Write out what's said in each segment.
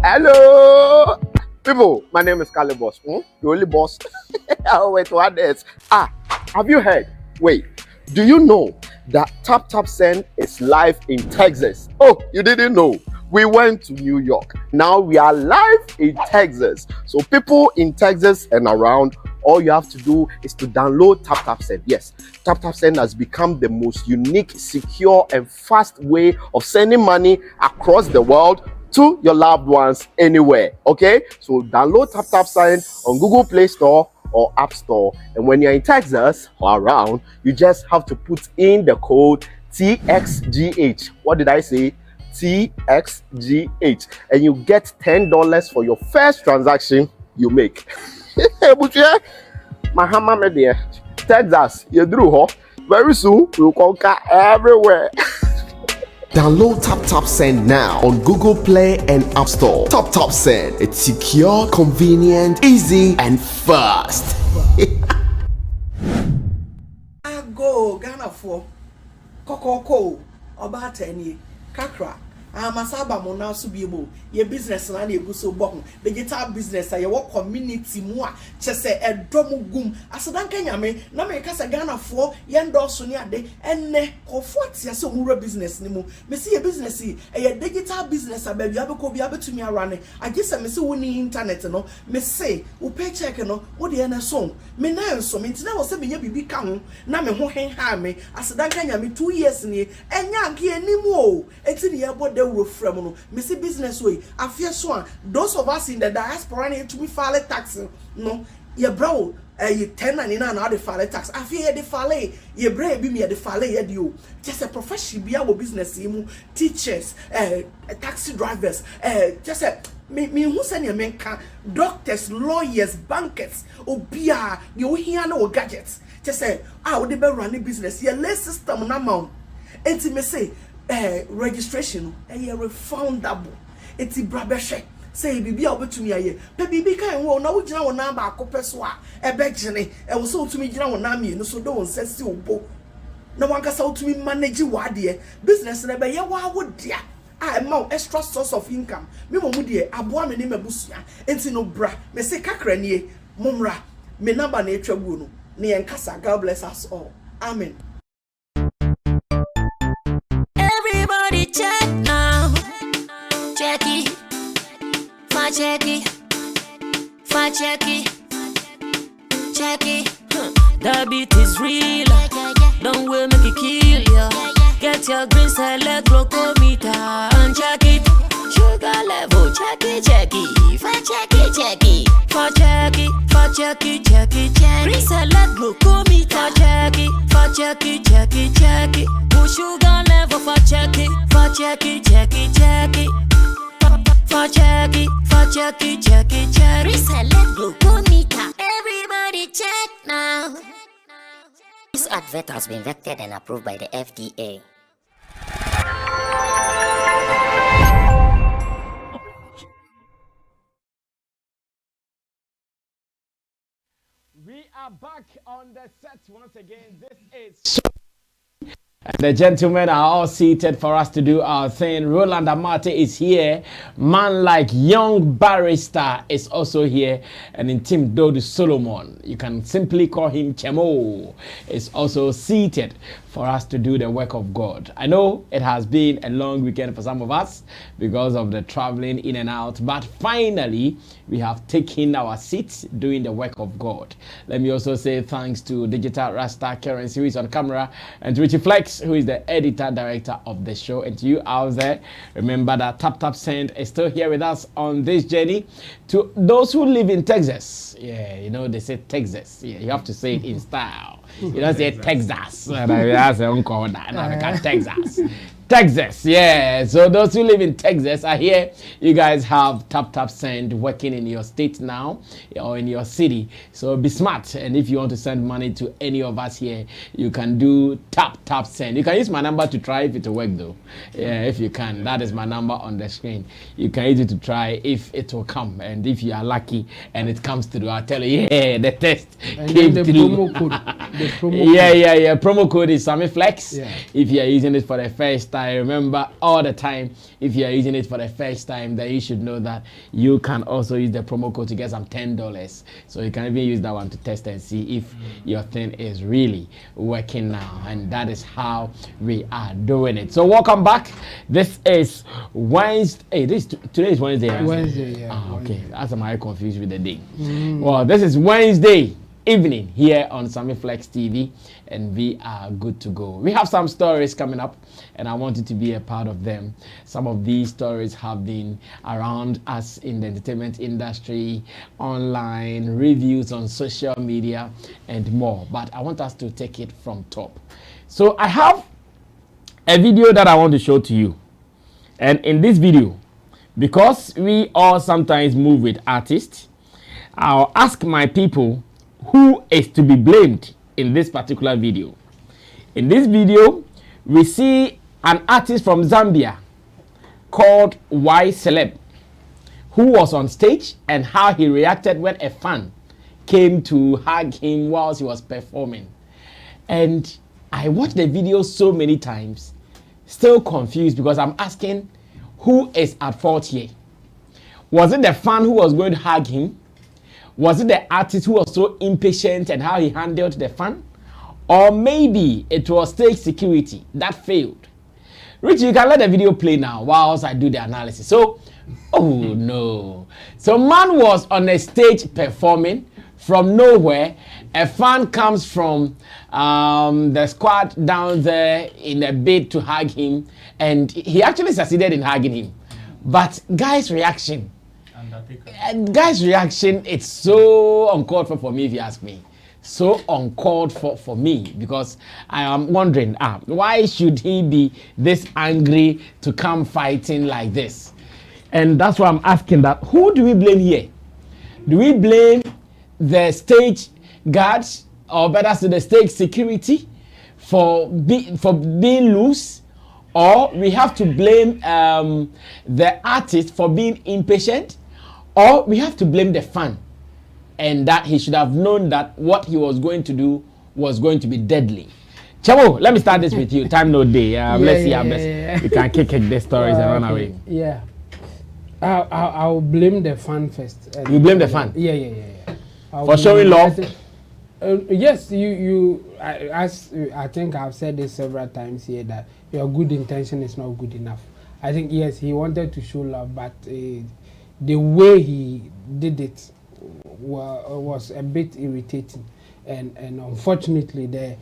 Hello, people. My name is Celeb. The only boss. Oh, wait, what else? Have you heard? Wait, do you know that Tap Tap Send is live in Texas? Oh, you didn't know? We went to New York. Now we are live in Texas. So people in Texas and around, all you have to do is to download Tap Tap Send. Yes, Tap Tap Send has become the most unique, secure, and fast way of sending money across the world to your loved ones anywhere. Okay, so download Tap Tap Send on Google Play Store or App Store, and when you're in Texas or around, you just have to put in the code TXGH. What did I say? TXGH, and you get $10 for your first transaction you make. Mahama media, Texas, you drew ho. Very soon we'll conquer everywhere. Download Tap Tap Send now on Google Play and App Store. Tap Tap Send, it's secure, convenient, easy, and fast. I go Ghana for Coco, about 10 years, Kakra. Masaba mo na so biebo ye business na na eguso bo digital business ya wo community mu a chese edom gum asedan kanyame na me kasa Ghana fo ye ndorso ni ade enne kofo atia se omura business ni mu me se ye business ye digital business abia abeko bia betumi arane agese me se woni internet no me se wo paycheck no wo de na so me na enso me ntina wo se me nya bibi ka ho na me ho hen ha me asedan kanyame 2 years ni enya nke animu o eti ne ye bo from no missy business way I fear so those of us in the diaspora need to be file tax no ye bro you 1099 now the file tax I fear the file ye bra be me the file ye dio just a profession be our business imu teachers taxi drivers just a me who send your men doctors lawyers bankers obia you hear no gadgets just say would be running business ye less system na mount enti me say registration refundable eti brabehwe say bibi a obetumi aye pe bibi kan wo na wo gina wo na ba akopeso a ebegene wo so otumi gina wo na me no so do won sesi obo na wanka sa otumi manage wade business na be ye wa wo dia a extra source of income me mo mu de aboa me ne mabusua enti no bra me say kakra nie momra me number na etwagu no ne yenkasa. God bless us all, amen. Check now, check it, check it, check it, check it. The beat is real, don't wait make it kill ya. Get your green Celeb glucometer and check it. Sugar level, check it, check it, check it, check it, check it, check it, check it, check it. Green Celeb glucometer, check it, check it, check it, check it. Sugar level for check it, check it, check it, check it. For check it, check it, check it, check it. Celeb glucometer. Everybody check now. This advert has been vetted and approved by the FDA. We are back on the set once again. This is and the gentlemen are all seated for us to do our thing. Roland Amate is here. Man like young barrister is also here. And in Team Dodu Solomon, you can simply call him Chemo, is also seated for us to do the work of God. I know it has been a long weekend for some of us because of the traveling in and out, but finally we have taken our seats doing the work of God. Let me also say thanks to Digital Rasta Currency, who is on camera, and to Richie Flex, who is the editor director of the show. And to you out there, remember that Tap Tap Send is still here with us on this journey. To those who live in Texas, yeah, you know they say Texas, yeah, you have to say it in style. You don't say Texas. That's Texas. Texas, yeah. So those who live in Texas, I hear you guys have tap send working in your state now or in your city. So be smart, and if you want to send money to any of us here, you can do tap send. You can use my number to try if it will work though. Yeah, if you can, that is my number on the screen. You can use it to try if it will come, and if you are lucky and it comes through, I'll tell you, yeah, the test and came then the through. promo code. The promo Yeah. Promo code is Sammy Flex. Yeah. If you are using it for the first time, remember all the time, if you are using it for the first time, then you should know that you can also use the promo code to get some $10. So you can even use that one to test and see if your thing is really working now. And that is how we are doing it. So welcome back. This is Wednesday. Today is Wednesday. Right? Wednesday, yeah. Okay. That's am I confused with the day. Well, this is Wednesday evening here on Sammy Flex TV, and we are good to go. We have some stories coming up, and I want you to be a part of them. Some of these stories have been around us in the entertainment industry, online, reviews on social media, and more. But I want us to take it from top. So I have a video that I want to show to you. And in this video, because we all sometimes move with artists, I'll ask my people who is to be blamed in this particular video. In this video, we see an artist from Zambia called Celeb, who was on stage and how he reacted when a fan came to hug him whilst he was performing. And I watched the video so many times, still confused because I'm asking who is at fault here. Was it the fan who was going to hug him? Was it the artist who was so impatient and how he handled the fan? Or maybe it was stage security that failed. Richie, you can let the video play now whilst I do the analysis. So, oh no. So man was on a stage performing. From nowhere, a fan comes from the squad down there in a bid to hug him. And he actually succeeded in hugging him. But guy's reaction, it's so uncalled for me if you ask me. So uncalled for me, because I am wondering, why should he be this angry to come fighting like this? And that's why I'm asking that, who do we blame here? Do we blame the stage guards, or better still the stage security for being loose? Or we have to blame the artist for being impatient? Or we have to blame the fan, and that he should have known that what he was going to do was going to be deadly. Chamo, let me start this with you. Time no day. Let's see how best we can kick the stories and run away. Yeah. I'll blame the fan first. You blame the fan? Yeah. For showing love? Yes, I think I've said this several times here, that your good intention is not good enough. I think, yes, he wanted to show love, but the way he did it was a bit irritating, and unfortunately the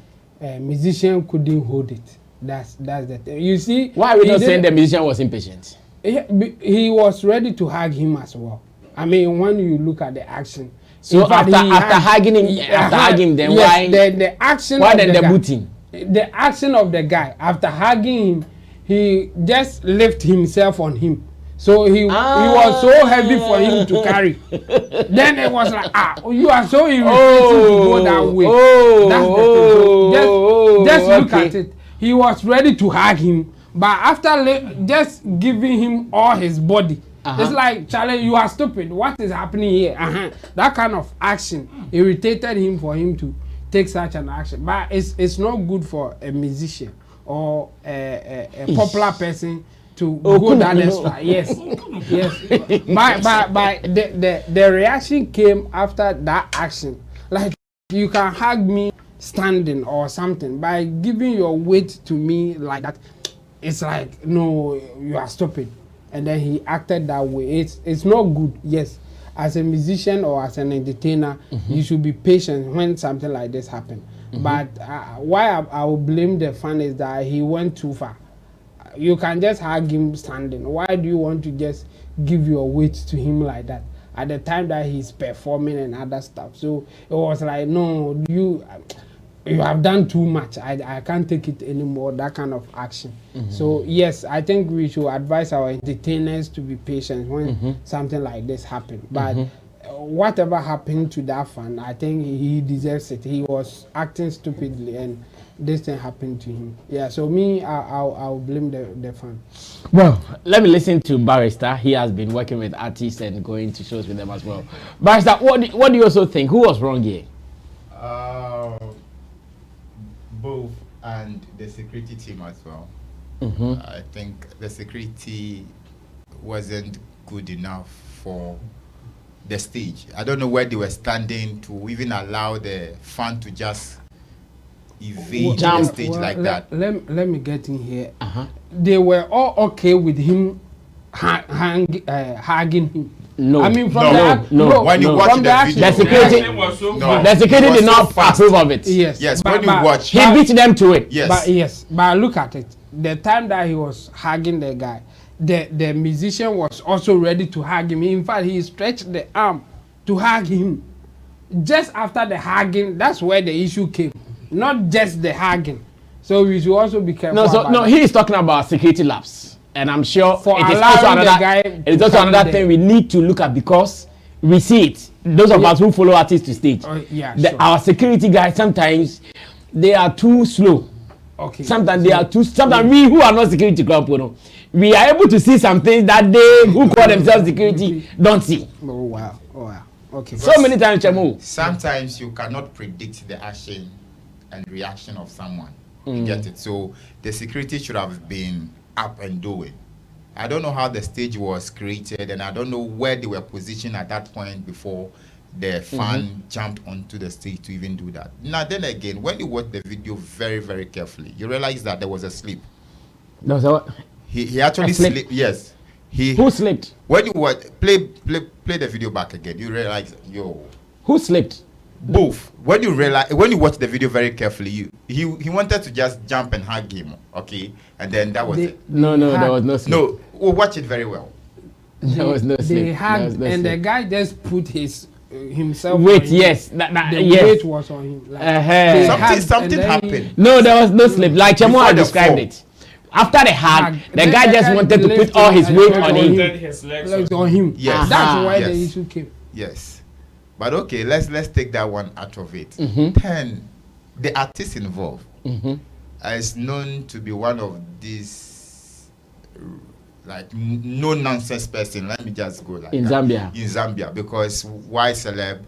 musician couldn't hold it. That's the thing. You see, why are we not saying the musician was impatient? He was ready to hug him as well. I mean, when you look at the action. So after hugging him, then yes, why the action? Why of then the guy, booting? The action of the guy after hugging him, he just lifted himself on him. So he was so heavy for him to carry. Then it was like, you are so irritating to go that way. That's the thing. So just look at it. He was ready to hug him, but after just giving him all his body, it's like, Charlie, you are stupid. What is happening here? That kind of action irritated him for him to take such an action. But it's not good for a musician or a popular person to go that extra. Yes. But the reaction came after that action. Like, you can hug me standing or something. By giving your weight to me like that, it's like, no, you are stupid. And then he acted that way. It's not good. Yes, as a musician or as an entertainer, you should be patient when something like this happens. But why I will blame the fan is that he went too far. You can just hug him standing. Why do you want to just give your weight to him like that at the time that he's performing and other stuff? So it was like, no, you have done too much. I can't take it anymore, that kind of action. So yes, I think we should advise our entertainers to be patient when something like this happens. But whatever happened to that fan, I think he deserves it. He was acting stupidly and this thing happened to him. Yeah, so me, I'll blame the fan. Well, let me listen to Barrister. He has been working with artists and going to shows with them as well. Barrister, what do you also think? Who was wrong here? Both, and the security team as well. I think the security wasn't good enough for the stage. I don't know where they were standing to even allow the fan to just evade the stage like that. Let me get in here. They were all okay with him hugging him. No, I mean no. When you watch the video, the security did not approve of it. Yes, when you watch, he beat them to it. Yes, but look at it. The time that he was hugging the guy, the musician was also ready to hug him. In fact, he stretched the arm to hug him. Just after the hugging, that's where the issue came. Not just the hugging. So we should also be careful. No, he is talking about security lapse. And I'm sure for it is also another thing we need to look at, because we see it. Those of us who follow artists to stage, our security guys, sometimes they are too slow. Okay. Sometimes they are too. Sometimes we who are not security club, we are able to see some things that they who call themselves security don't see. Oh wow. Okay. So many times, Chemo. Sometimes you cannot predict the action and reaction of someone. You get it? So the security should have been up and doing. I don't know how the stage was created, and I don't know where they were positioned at that point before the fan jumped onto the stage to even do that. Now then again, when you watch the video very, very carefully, you realize that there was a slip. No, so he actually slipped. Yes. Who slipped? When you watch, play the video back again, you realize, who slipped? Both. When you watch the video very carefully, he wanted to just jump and hug him, okay, and then that was it. No, there was no slip. No, we'll watch it very well. There was no slip. They hugged, and the guy just put himself. Wait, on yes, the weight was on him. Like, something happened. No, there was no slip. Like Chemo had described it. After the hug, the guy just wanted to put all his weight on him. His legs on him. Yes. That's why the issue came. Yes. But okay, let's take that one out of it. Then the artist involved is known to be one of these like no nonsense person. Let me just go like in that. Zambia. In Zambia, because why Celeb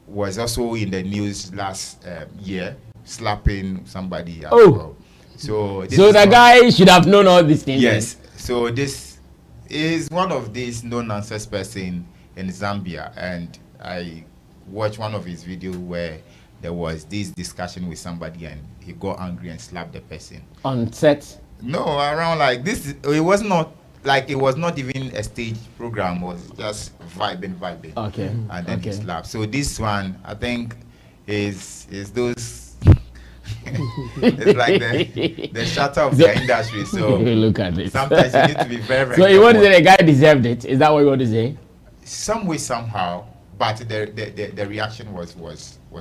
was also in the news last year slapping somebody. So the guy should have known all these things. Yes. So this is one of these no nonsense person in Zambia, and I watched one of his videos where there was this discussion with somebody and he got angry and slapped the person. On set? No, around like this. It was not even a stage program. It was just vibing. Okay. And then he slapped. So this one, I think, is those. It's like the shatter of the industry. So look at this. Sometimes you need to be very, very. So you want to say the guy deserved it? Is that what you want to say? Some way, somehow. But the reaction was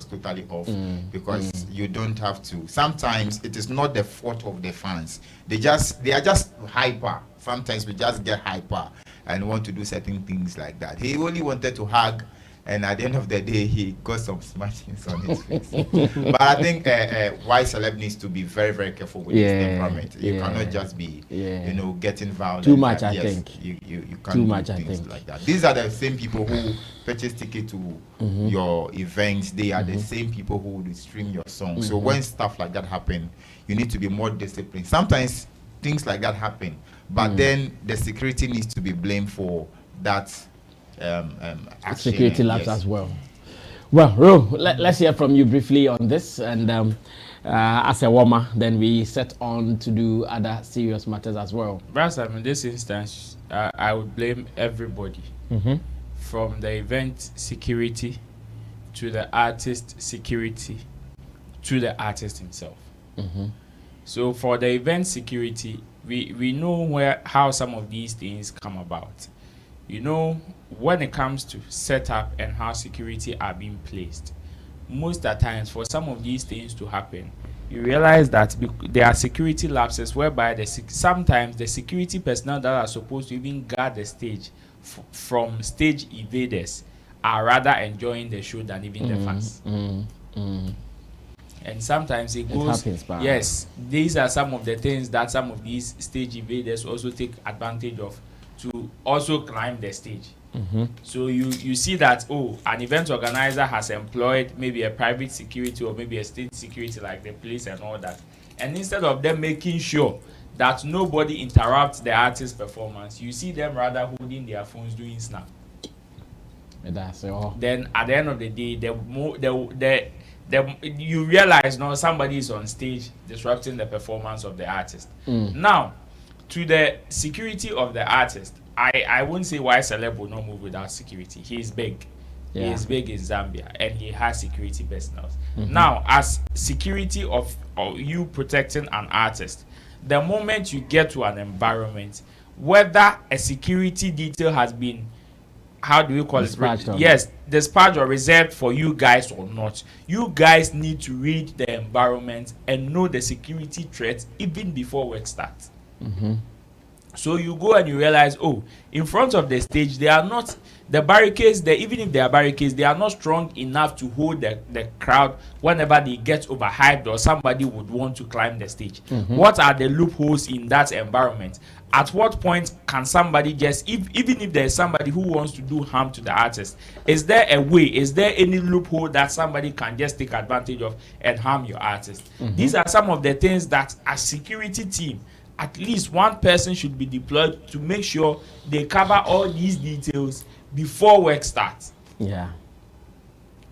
totally off, because you don't have to. Sometimes it is not the fault of the fans. They are just hyper. Sometimes we just get hyper and want to do certain things like that. He only wanted to hug, and at the end of the day, he got some smashings on his face. But I think why Celeb needs to be very, very careful with his temperament. You cannot just be, getting violent. Too much, I think. You can't do things like that. These are the same people who purchase ticket to your events. They are the same people who would stream your song. So when stuff like that happen, you need to be more disciplined. Sometimes things like that happen, but then the security needs to be blamed for that. Security lapse as well. Well, Ro, let's hear from you briefly on this, and as a warmer, then we set on to do other serious matters as well. Perhaps in this instance, I would blame everybody, from the event security to the artist security to the artist himself. So for the event security, we know how some of these things come about. When it comes to setup and how security are being placed, most at times for some of these things to happen, you realize that there are security lapses whereby sometimes the security personnel that are supposed to even guard the stage from stage invaders are rather enjoying the show than even the fans. And sometimes it goes. Happens, yes, these are some of the things that some of these stage invaders also take advantage of to also climb the stage. So you see that, oh, an event organizer has employed maybe a private security or maybe a state security like the police and all that, and instead of them making sure that nobody interrupts the artist's performance, you see them rather holding their phones doing snap. That's all. Then at the end of the day, you realize now somebody is on stage disrupting the performance of the artist. Now, to the security of the artist, I won't say why Celeb will not move without security. He is big. Yeah. He is big in Zambia and he has security personnel. Now, as security of you protecting an artist, the moment you get to an environment, whether a security detail has been, how do we call dispatched it? Yes, dispatched or reserved for you guys or not. You guys need to read the environment and know the security threats even before work starts. So you go and you realize, oh, in front of the stage, they are not, the barricades, even if they are barricades, they are not strong enough to hold the crowd whenever they get overhyped or somebody would want to climb the stage. What are the loopholes in that environment? At what point can somebody just, even if there's somebody who wants to do harm to the artist, is there a way, is there any loophole that somebody can just take advantage of and harm your artist? These are some of the things that as security team, at least one person should be deployed to make sure they cover all these details before work starts. Yeah.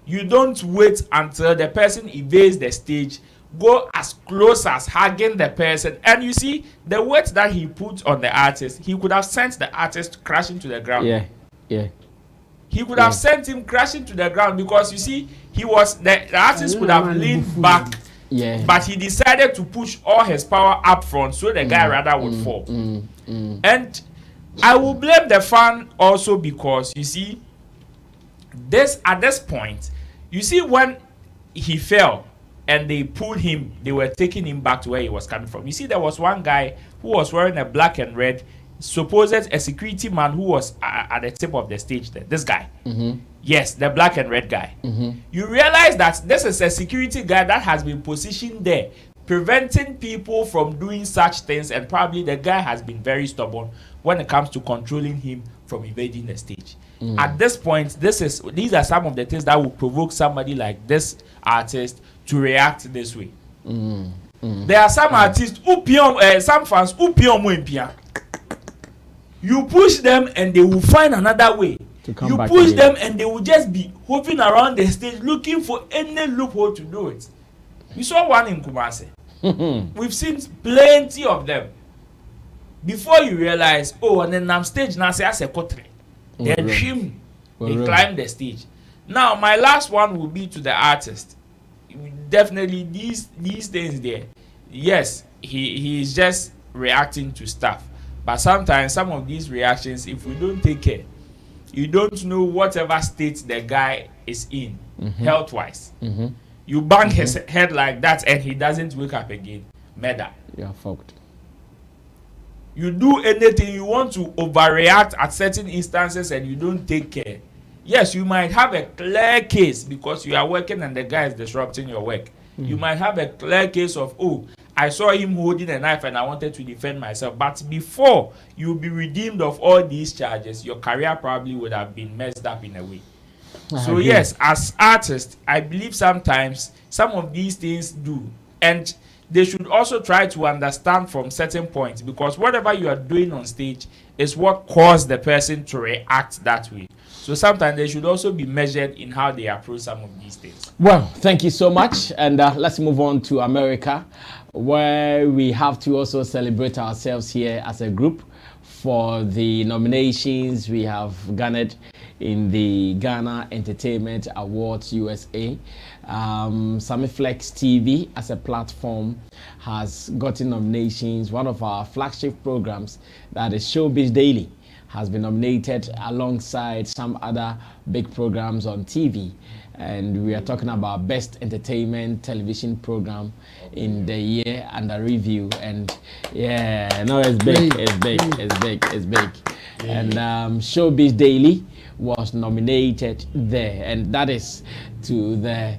You don't wait until the person invades the stage, go as close as hugging the person, and you see the weight that he put on the artist, he could have sent the artist crashing to the ground. Yeah. He could have sent him crashing to the ground because you see, the artist could have leaned back. Yeah. But he decided to push all his power up front so the guy rather would fall. And I will blame the fan also because you see, at this point, you see when he fell and they pulled him, they were taking him back to where he was coming from. You see, there was one guy who was wearing a black and red, supposed a security man who was at the tip of the stage there. This guy. Yes, the black and red guy. You realize that this is a security guy that has been positioned there, preventing people from doing such things, and probably the guy has been very stubborn when it comes to controlling him from invading the stage. At this point, these are some of the things that will provoke somebody like this artist to react this way. There are some artists who some fans who you push them and they will find another way. You push them and they will just be hopping around the stage looking for any loophole to do it. We saw one in Kumasi. We've seen plenty of them. Before you realize, oh, and then I'm stage now, say as a country. Then him, they climb the stage. Now, my last one will be to the artist. Definitely these things there. Yes, he is just reacting to stuff. But sometimes some of these reactions, if we don't take care, you don't know whatever state the guy is in, health-wise. You bang his head like that and he doesn't wake up again. Murder. You're fucked. You do anything, you want to overreact at certain instances and you don't take care. Yes, you might have a clear case because you are working and the guy is disrupting your work. You might have a clear case of, oh, I saw him holding a knife and I wanted to defend myself. But before you be redeemed of all these charges, your career probably would have been messed up in a way. So yes, as artists, I believe sometimes some of these things do. And they should also try to understand from certain points, because whatever you are doing on stage is what caused the person to react that way. So sometimes they should also be measured in how they approach some of these things. Well, thank you so much. And let's move on to America, where we have to also celebrate ourselves here as a group for the nominations we have garnered in the Ghana Entertainment Awards USA. Sammy Flex TV as a platform has gotten nominations. One of our flagship programs, that is Showbiz Daily, has been nominated alongside some other big programs on TV. And we are talking about Best Entertainment Television Program in the year under review. And yeah, no, it's big, it's big, it's big, it's big. And Showbiz Daily was nominated there, and that is to the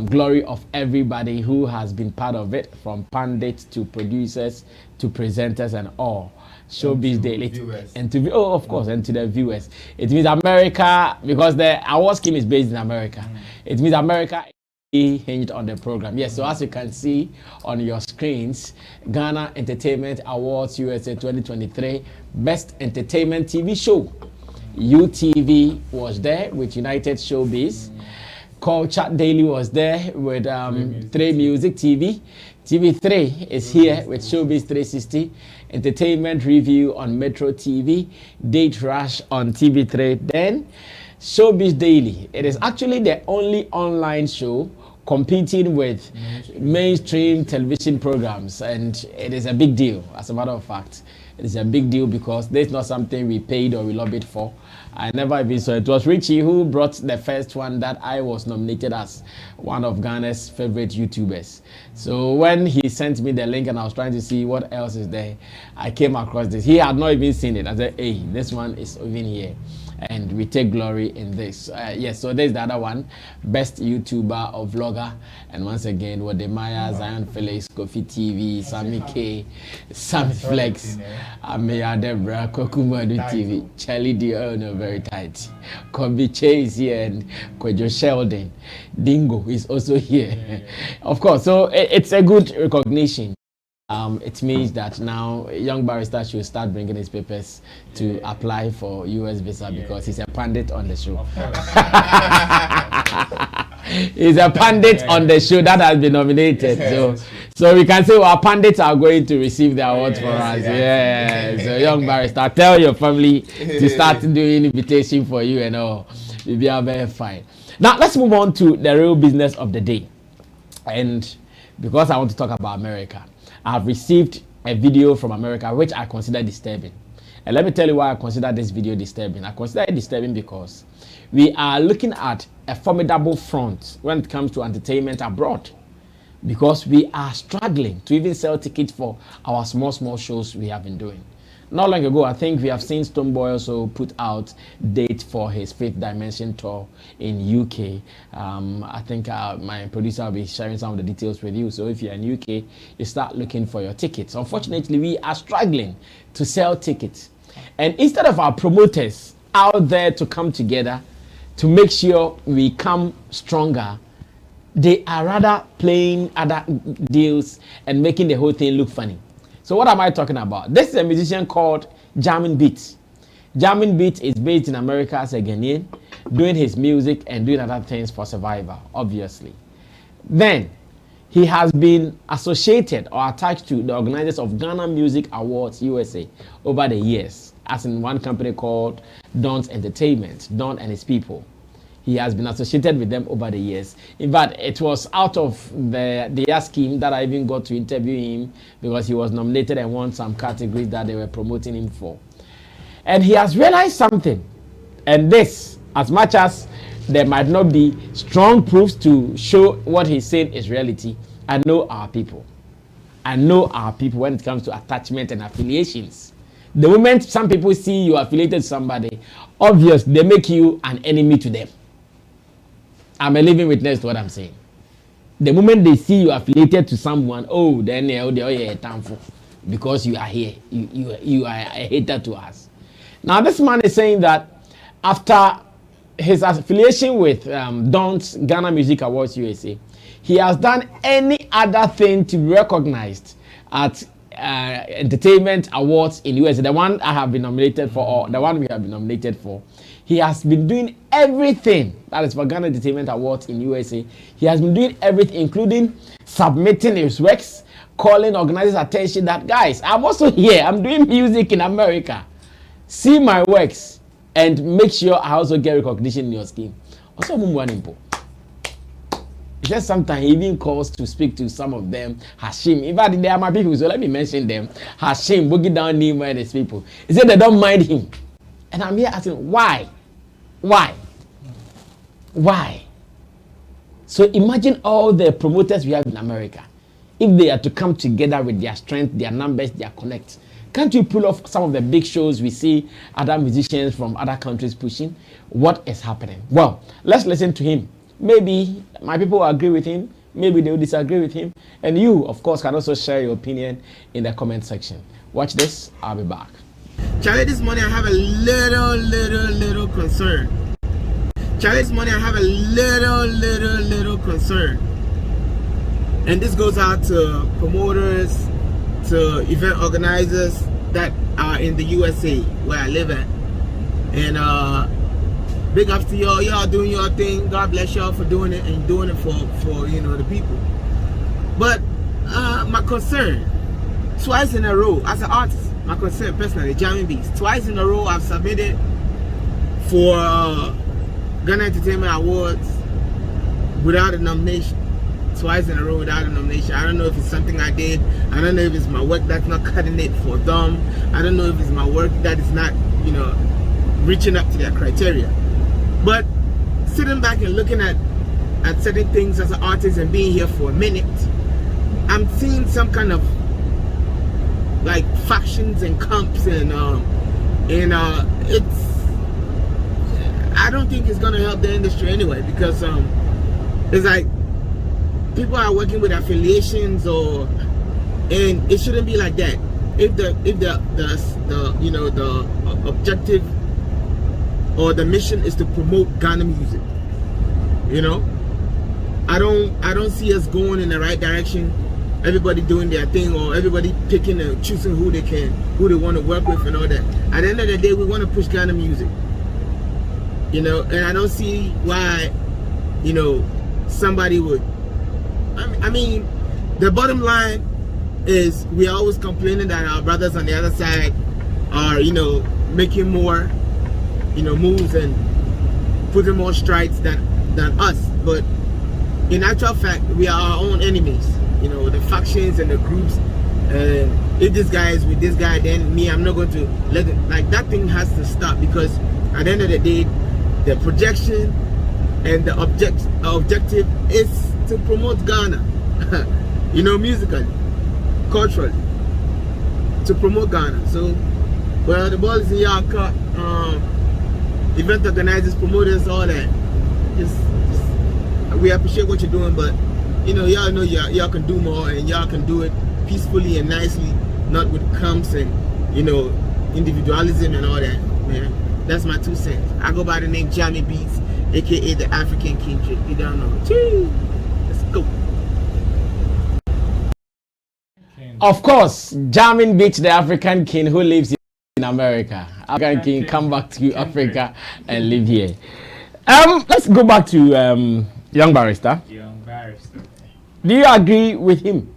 glory of everybody who has been part of it, from pundits to producers to presenters and all. Showbiz Daily and to of course, and to the viewers. It means America, because the award scheme is based in America. It means America hinged on the program. Yes, so as you can see on your screens, Ghana Entertainment Awards USA 2023 Best Entertainment TV Show. UTV was there with United Showbiz. Culture Daily was there with 3 Music TV. TV3 is here with Showbiz 360. Entertainment Review on Metro TV. Date Rush on TV3. Then Showbiz Daily. It is actually the only online show competing with mainstream television programs, and it is a big deal. As a matter of fact, it is a big deal because this is not something we paid or we lobbied for. I never even saw it. It was Richie who brought the first one that I was nominated as one of Ghana's favorite YouTubers. So when he sent me the link and I was trying to see what else is there, I came across this. He had not even seen it. I said, hey, this one is even here. And we take glory in this. Yes, so there's the other one. Best YouTuber or vlogger. And once again, Wodemaya, Zion Felix, Kofi TV, Sammy K, Sammy Flex, Amaya Debra, Kokumadu TV, Charlie Dio, no, very tight. Kobe Chase here, and Kwejo Sheldon. Dingo is also here. Of course, so it's a good recognition. It means that now young barrister should start bringing his papers to apply for US visa because he's a pundit on the show. He's a pundit on the show that has been nominated. So we can say our pundits are going to receive the awards for us. Yeah. So young barrister, tell your family to start doing invitation for you and all. We'll be very fine. Now let's move on to the real business of the day. And because I want to talk about America, I've received a video from America which I consider disturbing. And let me tell you why I consider this video disturbing. I consider it disturbing because we are looking at a formidable front when it comes to entertainment abroad. Because we are struggling to even sell tickets for our small shows we have been doing. Not long ago, I think we have seen Stonebwoy also put out date for his Fifth Dimension tour in UK. I think my producer will be sharing some of the details with you. So if you're in UK, you start looking for your tickets. Unfortunately, we are struggling to sell tickets. And instead of our promoters out there to come together to make sure we come stronger, they are rather playing other deals and making the whole thing look funny. So what am I talking about? This is a musician called Jamin Beat. Jamin Beat is based in America as a Ghanaian, doing his music and doing other things for survival, obviously. Then, he has been associated or attached to the organizers of Ghana Music Awards USA over the years, as in one company called Don's Entertainment, Don and his people. He has been associated with them over the years. In fact, it was out of their scheme that I even got to interview him because he was nominated and won some categories that they were promoting him for. And he has realized something. And this, as much as there might not be strong proofs to show what he's saying is reality, I know our people. I know our people when it comes to attachment and affiliations. The moment some people see you affiliated to somebody, obviously they make you an enemy to them. I'm a living witness to what I'm saying. The moment they see you affiliated to someone, oh, then they're thankful because you are here. You are a hater to us. Now, this man is saying that after his affiliation with Don's Ghana Music Awards USA, he has done any other thing to be recognized at Entertainment Awards in USA, the one I have been nominated for, or the one we have been nominated for. He has been doing everything that is for Ghana Entertainment Awards in USA. He has been doing everything, including submitting his works, calling organizers' attention that, guys, I'm also here. I'm doing music in America. See my works and make sure I also get recognition in your scheme. Also, Mumwanimpo. It's just sometimes he even calls to speak to some of them. Hashim. In fact, they are my people, so let me mention them. Hashim, Boogie Down, Nima, and his people. He said they don't mind him. And I'm here asking, why? Why? Why? So imagine all the promoters we have in America. If they are to come together with their strength, their numbers, their connect, can't you pull off some of the big shows we see other musicians from other countries pushing? What is happening? Well, let's listen to him. Maybe my people will agree with him. Maybe they will disagree with him. And you, of course, can also share your opinion in the comment section. Watch this. I'll be back. Charlie, this morning I have a little concern. Charlie, this morning I have a little concern. And this goes out to promoters, to event organizers that are in the USA where I live at. And big ups to y'all. Y'all doing your thing. God bless y'all for doing it and doing it for the people. But my concern, twice in a row, as an artist, my concern personally, Jamming Beats, twice in a row I've submitted for Ghana Entertainment Awards without a nomination. Twice in a row without a nomination. I don't know if it's something I did. I don't know if it's my work that's not cutting it for them. I don't know if it's my work that is not, reaching up to their criteria. But sitting back and looking at certain things as an artist and being here for a minute, I'm seeing some kind of like factions and camps and it's, I don't think it's gonna help the industry anyway, because it's like people are working with affiliations and it shouldn't be like that. If the objective or the mission is to promote Ghana music, I don't see us going in the right direction. Everybody doing their thing, or everybody picking and choosing who they want to work with and all that. At the end of the day, we want to push Ghana music, and I don't see why, somebody would. I mean, the bottom line is we are always complaining that our brothers on the other side are, making more, moves and putting more strides than us. But in actual fact, we are our own enemies. The factions and the groups. If this guy is with this guy, then me, I'm not going to let it. Like, that thing has to stop, because at the end of the day, the projection and the objective is to promote Ghana, musically, culturally, to promote Ghana. So, well, the ball is in your court. Event organizers, promoters, all that. We appreciate what you're doing, but y'all know y'all can do more, and y'all can do it peacefully and nicely, not with camps and individualism and all that. Man, that's my 2 cents. I go by the name Jamie Beats, aka the African King. You don't know. Chee! Let's go. Of course, Jamming Beats, the African King who lives in America. African King, come back to Africa and live here. Let's go back to Young Barrister. Do you agree with him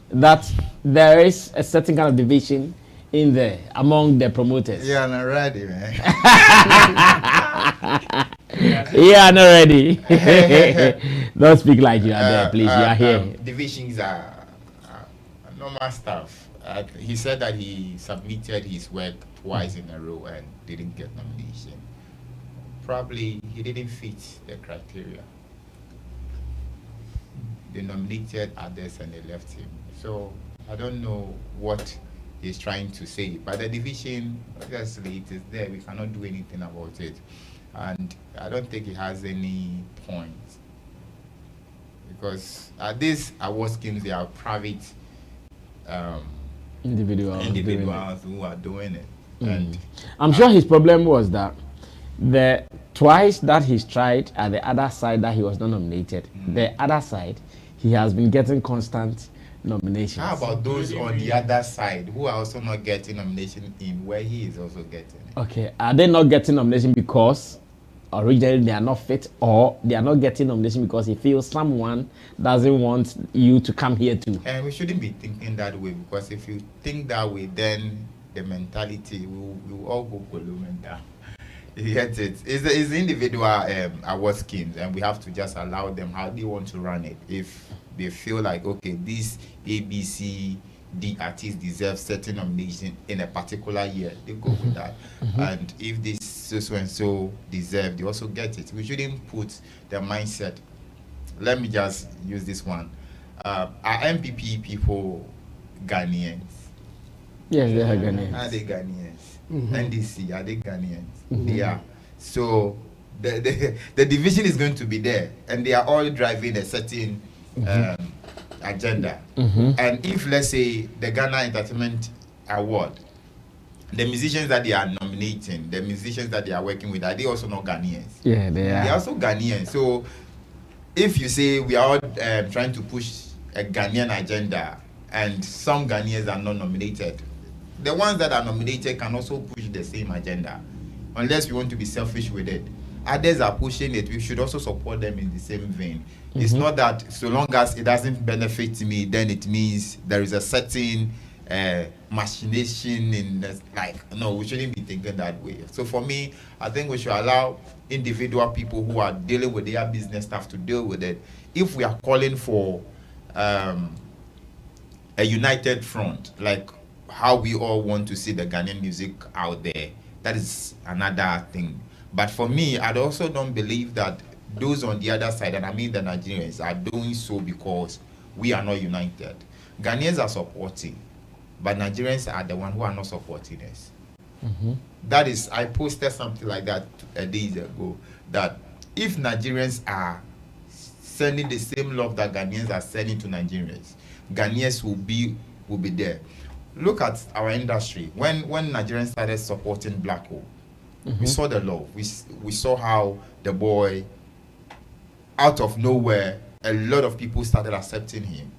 that there is a certain kind of division in there among the promoters? Yeah, I'm not ready, man. Yeah, not ready. Don't speak like you are there, please. You are here. Divisions are normal stuff. He said that he submitted his work twice in a row and didn't get nomination. Probably he didn't fit the criteria. They nominated others and they left him. So I don't know what he's trying to say. But the division, obviously, it is there. We cannot do anything about it. And I don't think it has any point. Because at these award schemes, they are private individuals who are doing it. And I'm sure his problem was that the twice that he's tried at the other side that he was not nominated, the other side, he has been getting constant nominations. How about those on the other side who are also not getting nomination in where he is also getting it? Okay, are they not getting nomination because originally they are not fit, or they are not getting nomination because he feels someone doesn't want you to come here too? And we shouldn't be thinking that way, because if you think that way, then the mentality will all go column down. You get it? It's individual award schemes, and we have to just allow them how they want to run it. If they feel like, okay, this ABC, the artist deserves certain nomination in a particular year, they go with that. And if this so and so deserve, they also get it. We shouldn't put the mindset. Let me just use this one. Are MPP people Ghanaians? Yes, they are Ghanaians. Are they Ghanaians? NDC, are they Ghanaians? They are. So the division is going to be there, and they are all driving a certain agenda. And if, let's say, the Ghana Entertainment Award, the musicians that they are nominating, the musicians that they are working with, are they also not Ghanaians? Yeah, they are. They are also Ghanaians. So if you say we are all trying to push a Ghanaian agenda and some Ghanaians are not nominated, the ones that are nominated can also push the same agenda, unless we want to be selfish with it. Others are pushing it, we should also support them in the same vein. It's not that so long as it doesn't benefit me, then it means there is a certain machination in the, like, no, we shouldn't be thinking that way. So for me, I think we should allow individual people who are dealing with their business stuff to deal with it. If we are calling for a united front, like how we all want to see the Ghanaian music out there, that is another thing. But for me, I also don't believe that those on the other side, and I mean the Nigerians, are doing so because we are not united. Ghanaians are supporting, but Nigerians are the ones who are not supporting us. That is, I posted something like that days ago, that if Nigerians are sending the same love that Ghanaians are sending to Nigerians, Ghanaians will be there. Look at our industry. When Nigerians started supporting Black Hole, we saw the love. We saw how the boy, out of nowhere, a lot of people started accepting him.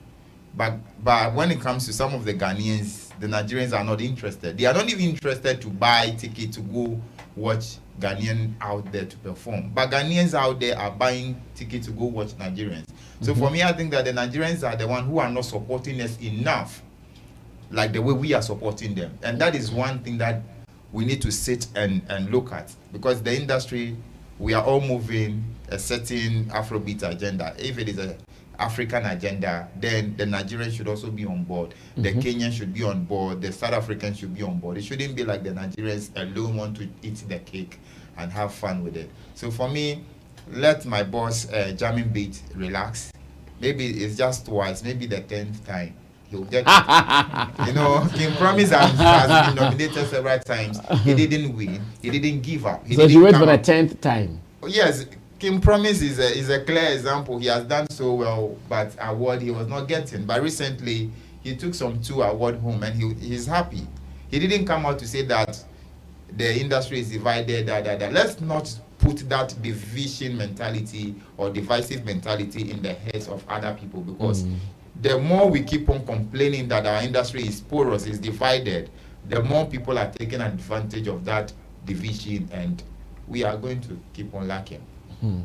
But when it comes to some of the Ghanaians, the Nigerians are not interested. They are not even interested to buy ticket to go watch Ghanaian out there to perform. But Ghanaians out there are buying ticket to go watch Nigerians. So for me, I think that the Nigerians are the ones who are not supporting us enough, like the way we are supporting them. And that is one thing that we need to sit and look at, because the industry, we are all moving a certain Afrobeat agenda. If it is an African agenda, then the Nigerians should also be on board. The Kenyans should be on board. The South Africans should be on board. It shouldn't be like the Nigerians alone want to eat the cake and have fun with it. So for me, let my boss Jamming Beat relax. Maybe it's just twice, maybe the 10th time. He'll get it. You know, King Promise has been nominated several times. He didn't win. He didn't give up. So you wait for the 10th time. Yes, King Promise is a clear example. He has done so well, but award he was not getting. But recently, he took some 2 awards home, and he's happy. He didn't come out to say that the industry is divided. Let's not put that division mentality or divisive mentality in the heads of other people, because the more we keep on complaining that our industry is porous, is divided, the more people are taking advantage of that division, and we are going to keep on lacking.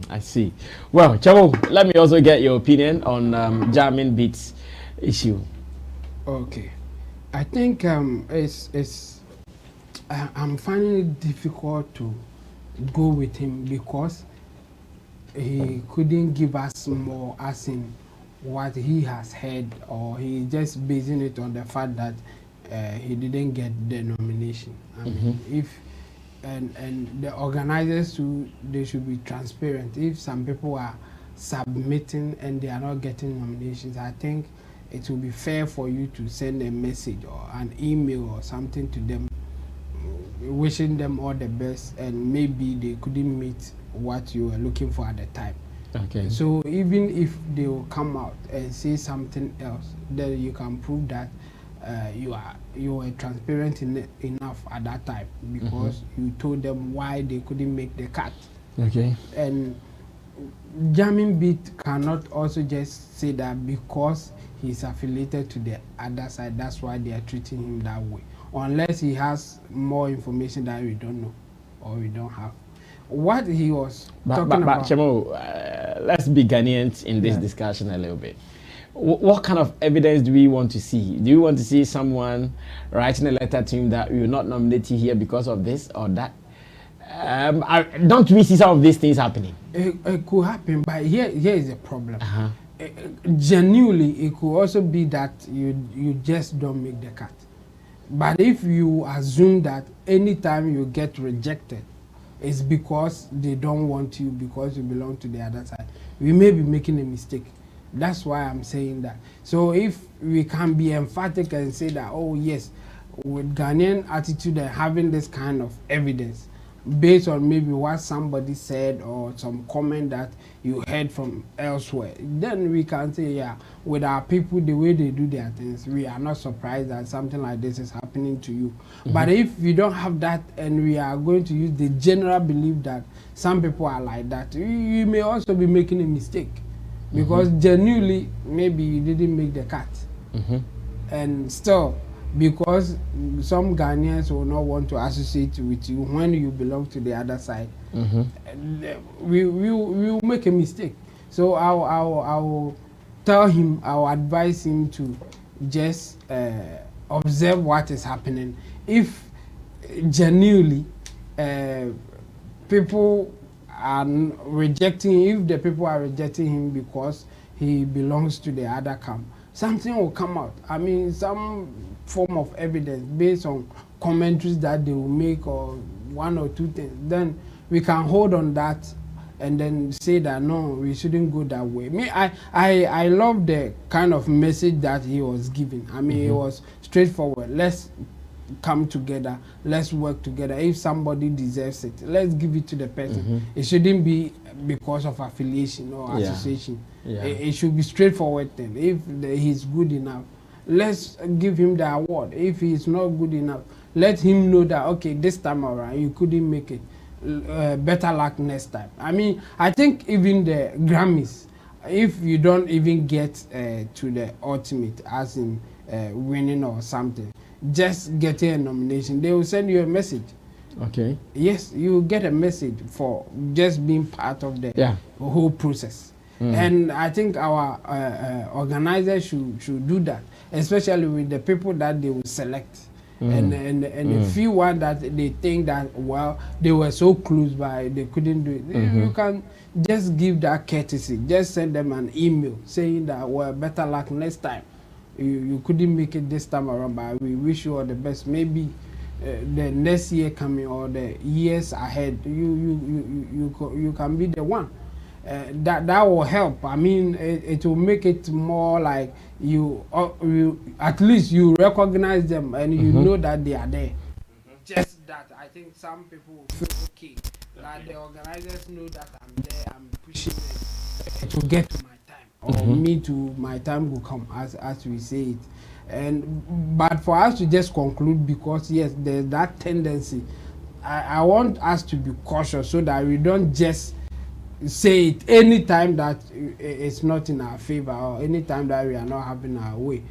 I see. Well, Chamo, let me also get your opinion on Jamming Beats issue. Okay, I think I'm finding it difficult to go with him because he couldn't give us more, as in what he has heard, or he just basing it on the fact that he didn't get the nomination. I mean, if and the organizers too, they should be transparent. If some people are submitting and they are not getting nominations, I think it will be fair for you to send a message or an email or something to them, wishing them all the best, and maybe they couldn't meet what you were looking for at the time. Okay. So even if they will come out and say something else, then you can prove that you were transparent enough at that time, because you told them why they couldn't make the cut. Okay. And Jamming Beat cannot also just say that because he's affiliated to the other side, that's why they are treating him that way, unless he has more information that we don't know or we don't have. What he was talking about. Chemo, let's be Ghanaians in this discussion a little bit. What kind of evidence do we want to see? Do you want to see someone writing a letter to him that we will not nominate you here because of this or that? Don't we see some of these things happening? It could happen, but here is the problem. genuinely, it could also be that you just don't make the cut. But if you assume that anytime you get rejected, it's because they don't want you because you belong to the other side, we may be making a mistake. That's why I'm saying that. So if we can be emphatic and say that, oh yes, with Ghanaian attitude and having this kind of evidence based on maybe what somebody said or some comment that you heard from elsewhere, then we can say, yeah, with our people, the way they do their things, we are not surprised that something like this is happening to you. But if we don't have that and we are going to use the general belief that some people are like that, you may also be making a mistake. Because genuinely, maybe you didn't make the cut. And still, because some Ghanaians will not want to associate with you when you belong to the other side, we will make a mistake. So I will tell him, I will advise him to just observe what is happening. If genuinely people are rejecting, if the people are rejecting him because he belongs to the other camp, something will come out. I mean, some form of evidence based on commentaries that they will make or one or two things. Then we can hold on that and then say that no, we shouldn't go that way. I love the kind of message that he was giving. I mean, it was straightforward. Let's come together, let's work together. If somebody deserves it, let's give it to the person. It shouldn't be because of affiliation or association. It should be straightforward then. If he's good enough, let's give him the award. If he's not good enough, let him know that okay, this time around you couldn't make it, better luck next time. I mean, I think even the Grammys, if you don't even get to the ultimate, as in winning or something, just getting a nomination, they will send you a message. Okay. Yes, you will get a message for just being part of the whole process. And I think our organizers should do that, especially with the people that they will select. And the few one that they think that, well, they were so close by, they couldn't do it. You can just give that courtesy. Just send them an email saying that, well, better luck next time. You couldn't make it this time around, but we wish you all the best. Maybe the next year coming or the years ahead, you can be the one. That will help. I mean, it will make it more like you at least you recognize them and you know that they are there. Just that, I think some people will feel okay that the organizers know that I'm there, I'm pushing them to get to my time, or me to my time will come, as we say it. But for us to just conclude, because yes, there's that tendency, I want us to be cautious so that we don't just say it anytime that it's not in our favor or anytime that we are not having our way.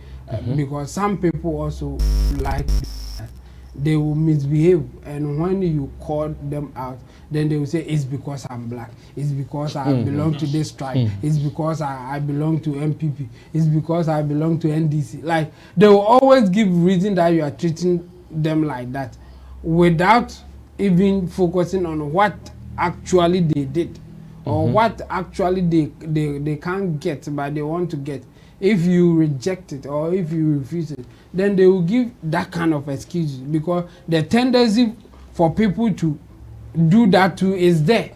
Because some people also like that. They will misbehave, and when you call them out, then they will say it's because I'm black, it's because I belong to this tribe, it's because I belong to MPP, it's because I belong to NDC. Like, they will always give reason that you are treating them like that without even focusing on what actually they did or what actually they can't get but they want to get. If you reject it or if you refuse it, then they will give that kind of excuses, because the tendency for people to do that too is there,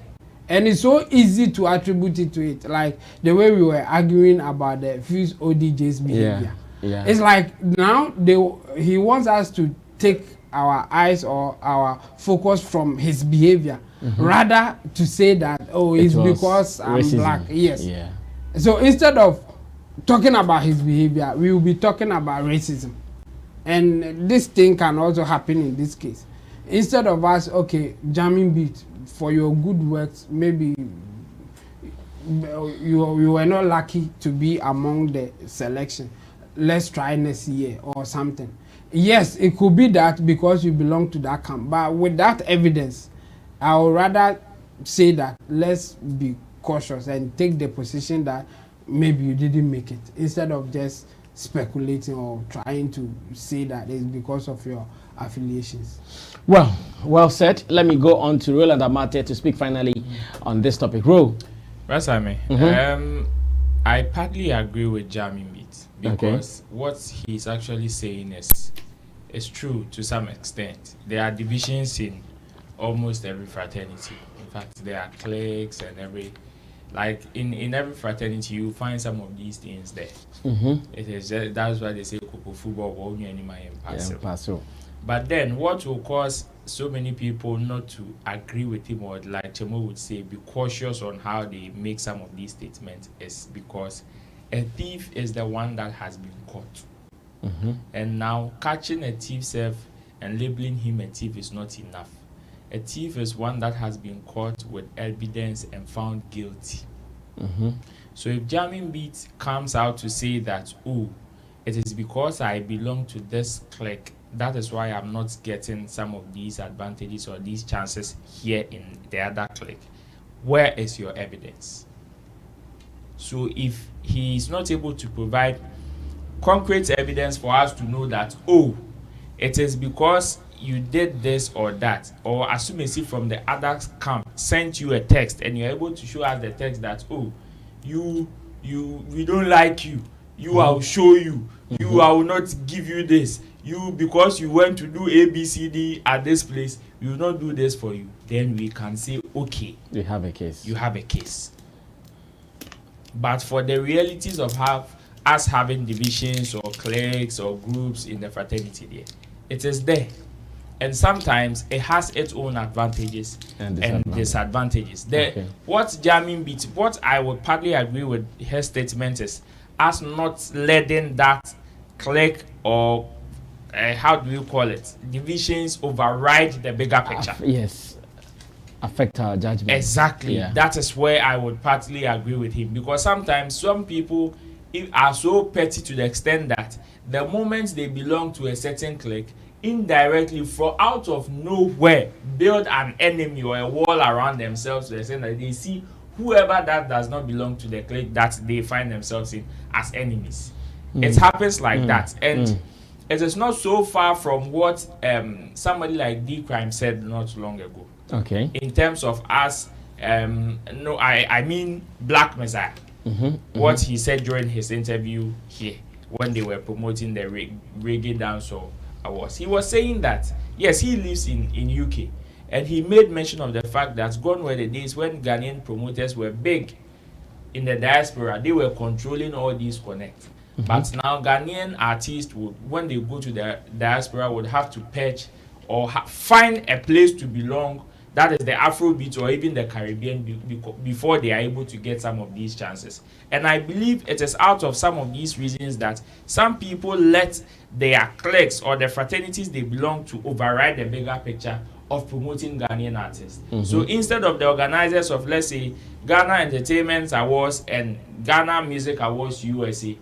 and it's so easy to attribute it to it, like the way we were arguing about the Fuse ODJ's behavior. It's like now he wants us to take our eyes or our focus from his behavior, rather to say that, oh, it's because I'm racism. Black. Yes. So instead of talking about his behavior, we will be talking about racism. And this thing can also happen in this case. Instead of us, okay, jamming beat for your good works, maybe you were not lucky to be among the selection. Let's try next year or something. Yes, it could be that because you belong to that camp. But with that evidence, I would rather say that let's be cautious and take the position that maybe you didn't make it, instead of just speculating or trying to say that it's because of your affiliations. Well said. Let me go on to Roland Amate to speak finally on this topic. Ro. Sammy. I partly agree with Jamie Beat because what he's actually saying is true to some extent. There are divisions in almost every fraternity. In fact, there are cliques and in every fraternity you find some of these things there. It is that's why they say Kuku football or pass. But then what will cause so many people not to agree with him, or like Chemo would say, be cautious on how they make some of these statements, is because a thief is the one that has been caught. And now catching a thief self and labeling him a thief is not enough. A thief is one that has been caught with evidence and found guilty. So if Jamming Beat comes out to say that, oh, it is because I belong to this clique, that is why I'm not getting some of these advantages or these chances here in the other clique, where is your evidence? So if he is not able to provide concrete evidence for us to know that, oh, it is because you did this or that, or assume a seat from the other camp sent you a text and you're able to show us the text that, oh, we don't like you, I will show you, I will not give you this, because you went to do ABCD at this place, we will not do this for you, then we can say, okay, you have a case. But for the realities of us having divisions or cliques or groups in the fraternity there, it is there. And sometimes it has its own advantages and disadvantages. What Jamming Beat, what I would partly agree with her statement is us not letting that clique or how do you call it, divisions override the bigger picture. Affect our judgment. Exactly. That is where I would partly agree with him, because sometimes some people are so petty to the extent that the moment they belong to a certain clique, indirectly, for out of nowhere, build an enemy or a wall around themselves to the extent that they see whoever that does not belong to the clique that they find themselves in as enemies. It happens like that, and it is not so far from what somebody like D Crime said not long ago. In terms of us, I mean Black Messiah. What he said during his interview here when they were promoting the reggae dancehall awards, he was saying that yes, he lives in UK, and he made mention of the fact that gone were the days when Ghanaian promoters were big in the diaspora. They were controlling all these connects. But now Ghanaian artists would, when they go to the diaspora, would have to patch or find a place to belong, that is the Afrobeats or even the Caribbean, before they are able to get some of these chances. And I believe it is out of some of these reasons that some people let their cliques or the fraternities they belong to override the bigger picture of promoting Ghanaian artists. So instead of the organizers of, let's say, Ghana Entertainment Awards and Ghana Music Awards USA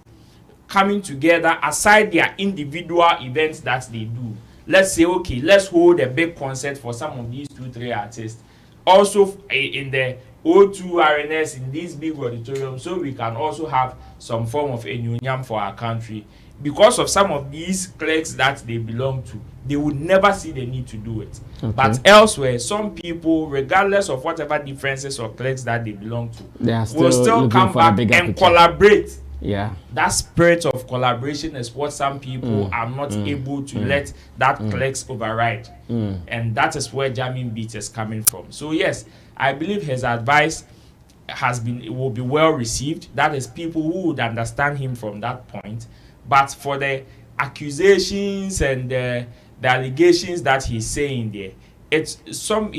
coming together aside their individual events that they do, let's say, okay, let's hold a big concert for some of these 2-3 artists also in the O2 RNS in these big auditoriums, so we can also have some form of enyunyam for our country. Because of some of these cliques that they belong to, they would never see the need to do it. But elsewhere, some people, regardless of whatever differences or cliques that they belong to, will still come back and collaborate. That spirit of collaboration is what some people are not able to let that cliques override. And that is where Jamming Beat is coming from. So yes, I believe his advice will be well received. That is, people who would understand him from that point. But for the accusations and the allegations that he's saying there, some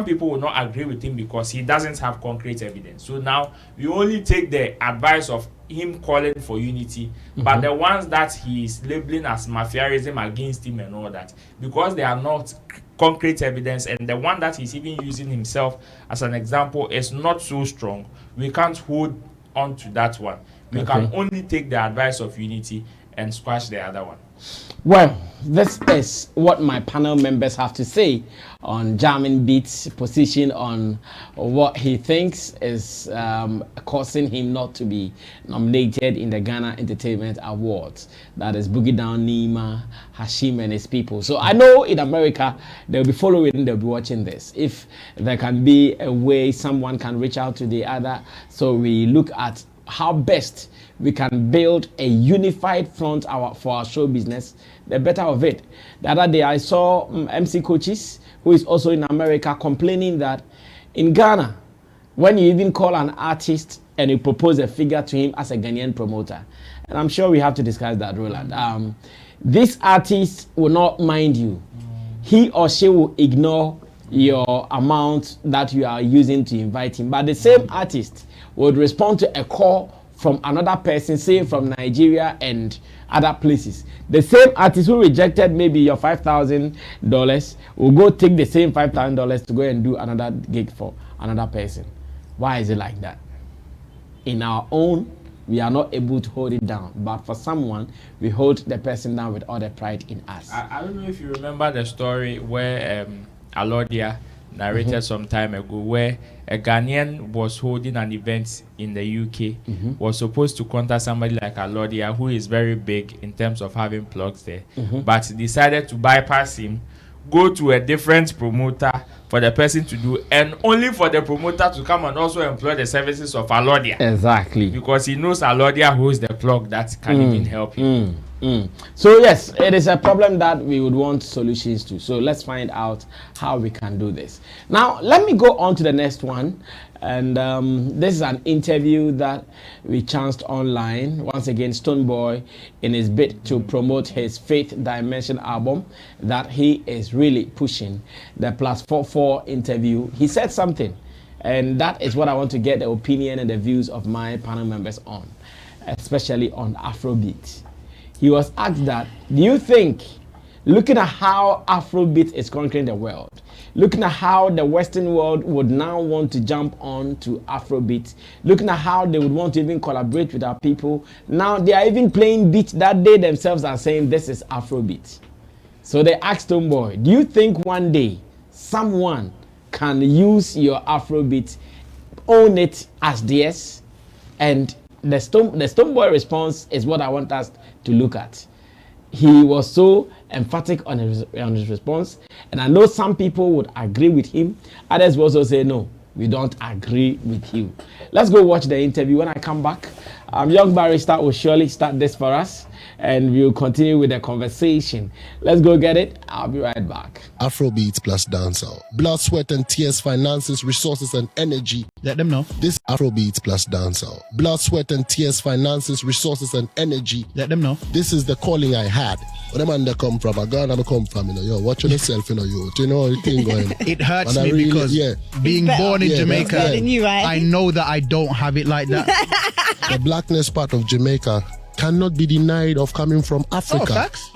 people will not agree with him because he doesn't have concrete evidence. So now we only take the advice of him calling for unity, but the ones that he's labeling as mafiaism against him and all that, because they are not concrete evidence, and the one that he's even using himself as an example is not so strong, we can't hold on to that one. We can only take the advice of unity and squash the other one. Well, this is what my panel members have to say on Jamming Beat's position on what he thinks is causing him not to be nominated in the Ghana Entertainment Awards. That is Boogie Down, Nima, Hashim and his people. So I know in America they'll be following, they'll be watching this. If there can be a way someone can reach out to the other, so we look at how best we can build a unified front for our show business, the better of it. The other day I saw MC Coaches, who is also in America, complaining that in Ghana, when you even call an artist and you propose a figure to him as a Ghanaian promoter, and I'm sure we have to discuss that, Roland, this artist will not mind you. He or she will ignore your amount that you are using to invite him. But the same artist would respond to a call from another person, say from Nigeria and other places. The same artist who rejected maybe your $5,000 will go take the same $5,000 to go and do another gig for another person. Why is it like that? In our own, we are not able to hold it down, but for someone, we hold the person down with all the pride in us. I don't know if you remember the story where Alodia narrated some time ago, where a Ghanaian was holding an event in the UK, was supposed to contact somebody like Alodia, who is very big in terms of having plugs there, but decided to bypass him, go to a different promoter for the person to do, and only for the promoter to come and also employ the services of Alodia. Exactly. Because he knows Alodia holds the plug that can even help him. So yes, it is a problem that we would want solutions to. So let's find out how we can do this. Now, let me go on to the next one. And this is an interview that we chanced online. Once again, Stonebwoy, in his bid to promote his Faith Dimension album that he is really pushing, the +44 interview, he said something. And that is what I want to get the opinion and the views of my panel members on, especially on Afrobeat. He was asked that, do you think, looking at how Afrobeat is conquering the world, looking at how the Western world would now want to jump on to Afrobeat, looking at how they would want to even collaborate with our people, now they are even playing beats that they themselves are saying this is Afrobeat. So they asked Stonebwoy, do you think one day someone can use your Afrobeat, own it as theirs? And the Stonebwoy response is what I want us to look at. He was so emphatic on his response, and I know some people would agree with him. Others will also say, no, we don't agree with you. Let's go watch the interview. When I come back, Young Barrister will surely start this for us, and we'll continue with the conversation. Let's go get it. I'll be right back. Afrobeats plus dancehall. Blood, sweat, and tears, finances, resources, and energy. Let them know. This Afrobeats plus dancehall. Blood, sweat, and tears, finances, resources, and energy. Let them know. This is the calling I had. Where the man they come from, I Ghana come from, you know, yo, watch yourself, you know, you know the thing going. It hurts me really, because being born in Jamaica, you, right? I know that I don't have it like that. The blackness part of Jamaica cannot be denied of coming from Africa. Oh, facts.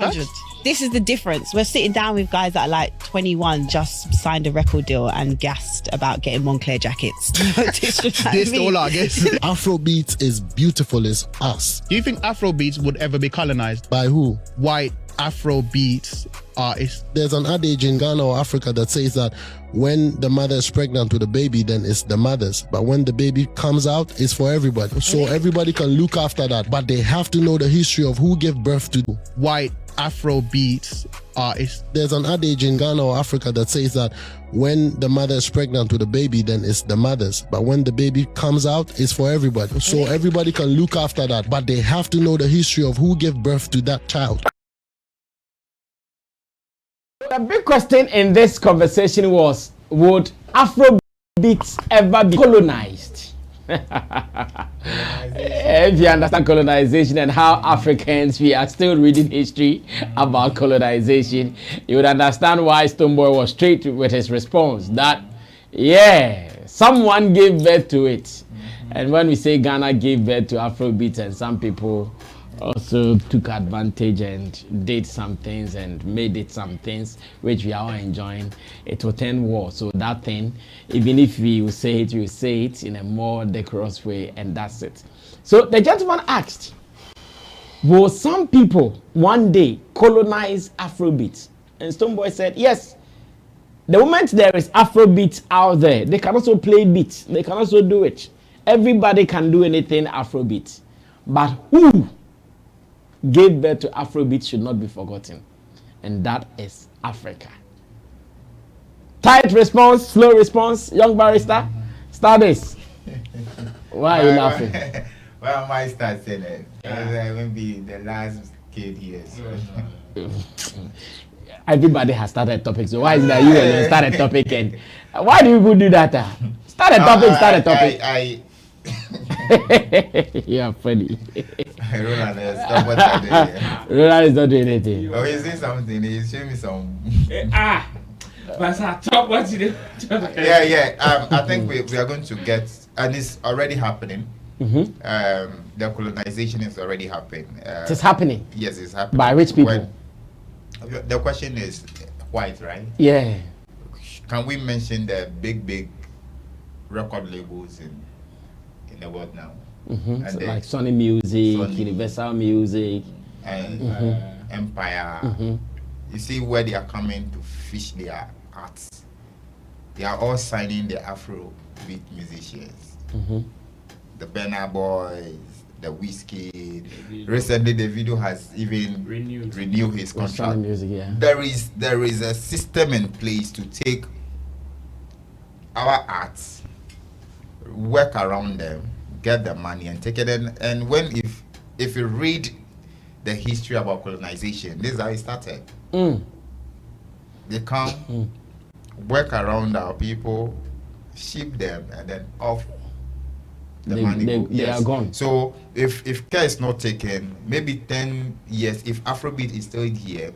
This is the difference. We're sitting down with guys that are like 21, just signed a record deal and gassed about getting Moncler jackets. This all I guess. Afrobeats is beautiful as us. Do you think Afrobeats would ever be colonized? By who? White Afrobeats artists. There's an adage in Ghana or Africa that says that when the mother is pregnant with a baby, then it's the mother's. But when the baby comes out, it's for everybody. So everybody can look after that. But they have to know the history of who gave birth to white Afrobeats artists. There's an adage in Ghana or Africa that says that when the mother is pregnant with a baby, then it's the mother's. But when the baby comes out, it's for everybody. So everybody can look after that. But they have to know the history of who gave birth to that child. The big question in this conversation was, would Afrobeats ever be colonized? If you understand colonization and how Africans, we are still reading history about colonization, you would understand why Stonebwoy was straight with his response that, yeah, someone gave birth to it. And when we say Ghana gave birth to Afrobeats, and some people also took advantage and did some things and made it some things which we are all enjoying, it will turn war. So that thing, even if we will say it in a more decorous way, and that's it. So the gentleman asked, will some people one day colonize Afrobeat? And Stonebwoy said, yes. The moment there is Afrobeat out there, they can also play beats. They can also do it. Everybody can do anything Afrobeat. But who gave birth to Afrobeat should not be forgotten, and that is Africa. Tight response, slow response. Young Barrister, start this. Why are you laughing? Why am I start saying it? I will be the last kid here. So. Everybody has started topic, so why is it that you alone start a topic and why do people do that? Start a topic. You are funny. Roland is not doing anything. Oh, he's saying something. He's showing me some. But I talk what you do. I think we are going to get, and it's already happening. The colonization is already happening. It's happening. Yes, it's happening. By rich people. The question is white, right? Yeah. Can we mention the big record labels in the world now? So like Sony Music, Universal Music, and Empire. You see where they are coming to fish their arts. They are all signing the Afrobeat musicians. The Burna Boys, the Whiskey. Recently, the video has even renewed his contract. Music, yeah. There is a system in place to take our arts, work around them, get the money, and take it in. And if you read the history about colonization, this is how it started. They come, work around our people, ship them, and then off. The money they are gone. So if care is not taken, maybe 10 years, if Afrobeat is still here,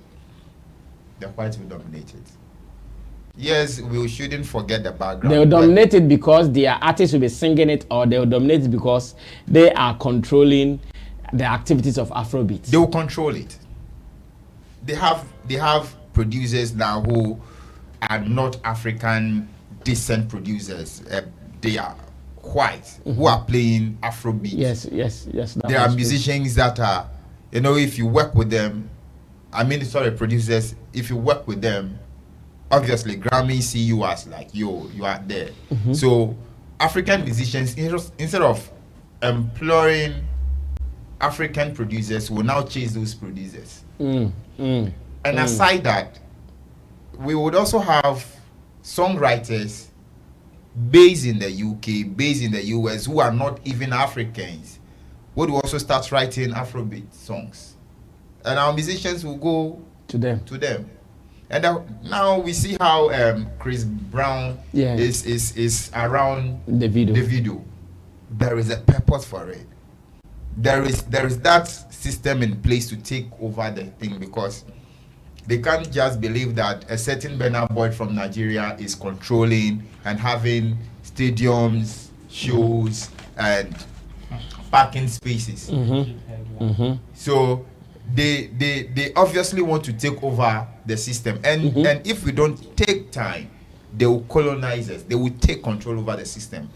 the whites will dominate it. Yes, we shouldn't forget the background. They will dominate it because their artists will be singing it, or they will dominate it because they are controlling the activities of Afrobeat. They will control it. They have producers now who are not African descent producers. They are white who are playing Afrobeat. Yes. There are musicians that are, if you work with them, producers, if you work with them, obviously Grammy see you as like, you are there. So African musicians, instead of employing African producers, will now chase those producers. And aside that, we would also have songwriters based in the UK, based in the US, who are not even Africans, would also start writing Afrobeat songs, and our musicians will go to them. And now we see how Chris Brown is around the video. There is a purpose for it. There is that system in place to take over the thing, because they can't just believe that a certain Burna Boy from Nigeria is controlling and having stadiums, shows, and parking spaces. So they obviously want to take over the system, and if we don't take time, they will colonize us. They will take control over the system.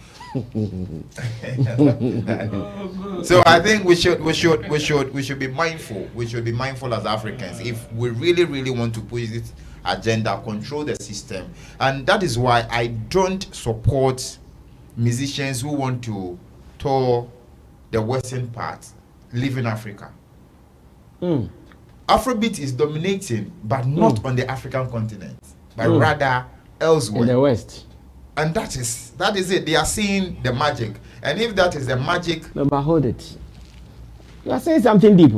So I think we should be mindful. We should be mindful as Africans if we really want to push this agenda, control the system. And that is why I don't support musicians who want to tour the western part, live in Africa. Afrobeat is dominating, but not on the African continent, but rather elsewhere in the West. And that is it. They are seeing the magic, and if that is the magic, no, but hold it. You are saying something deep,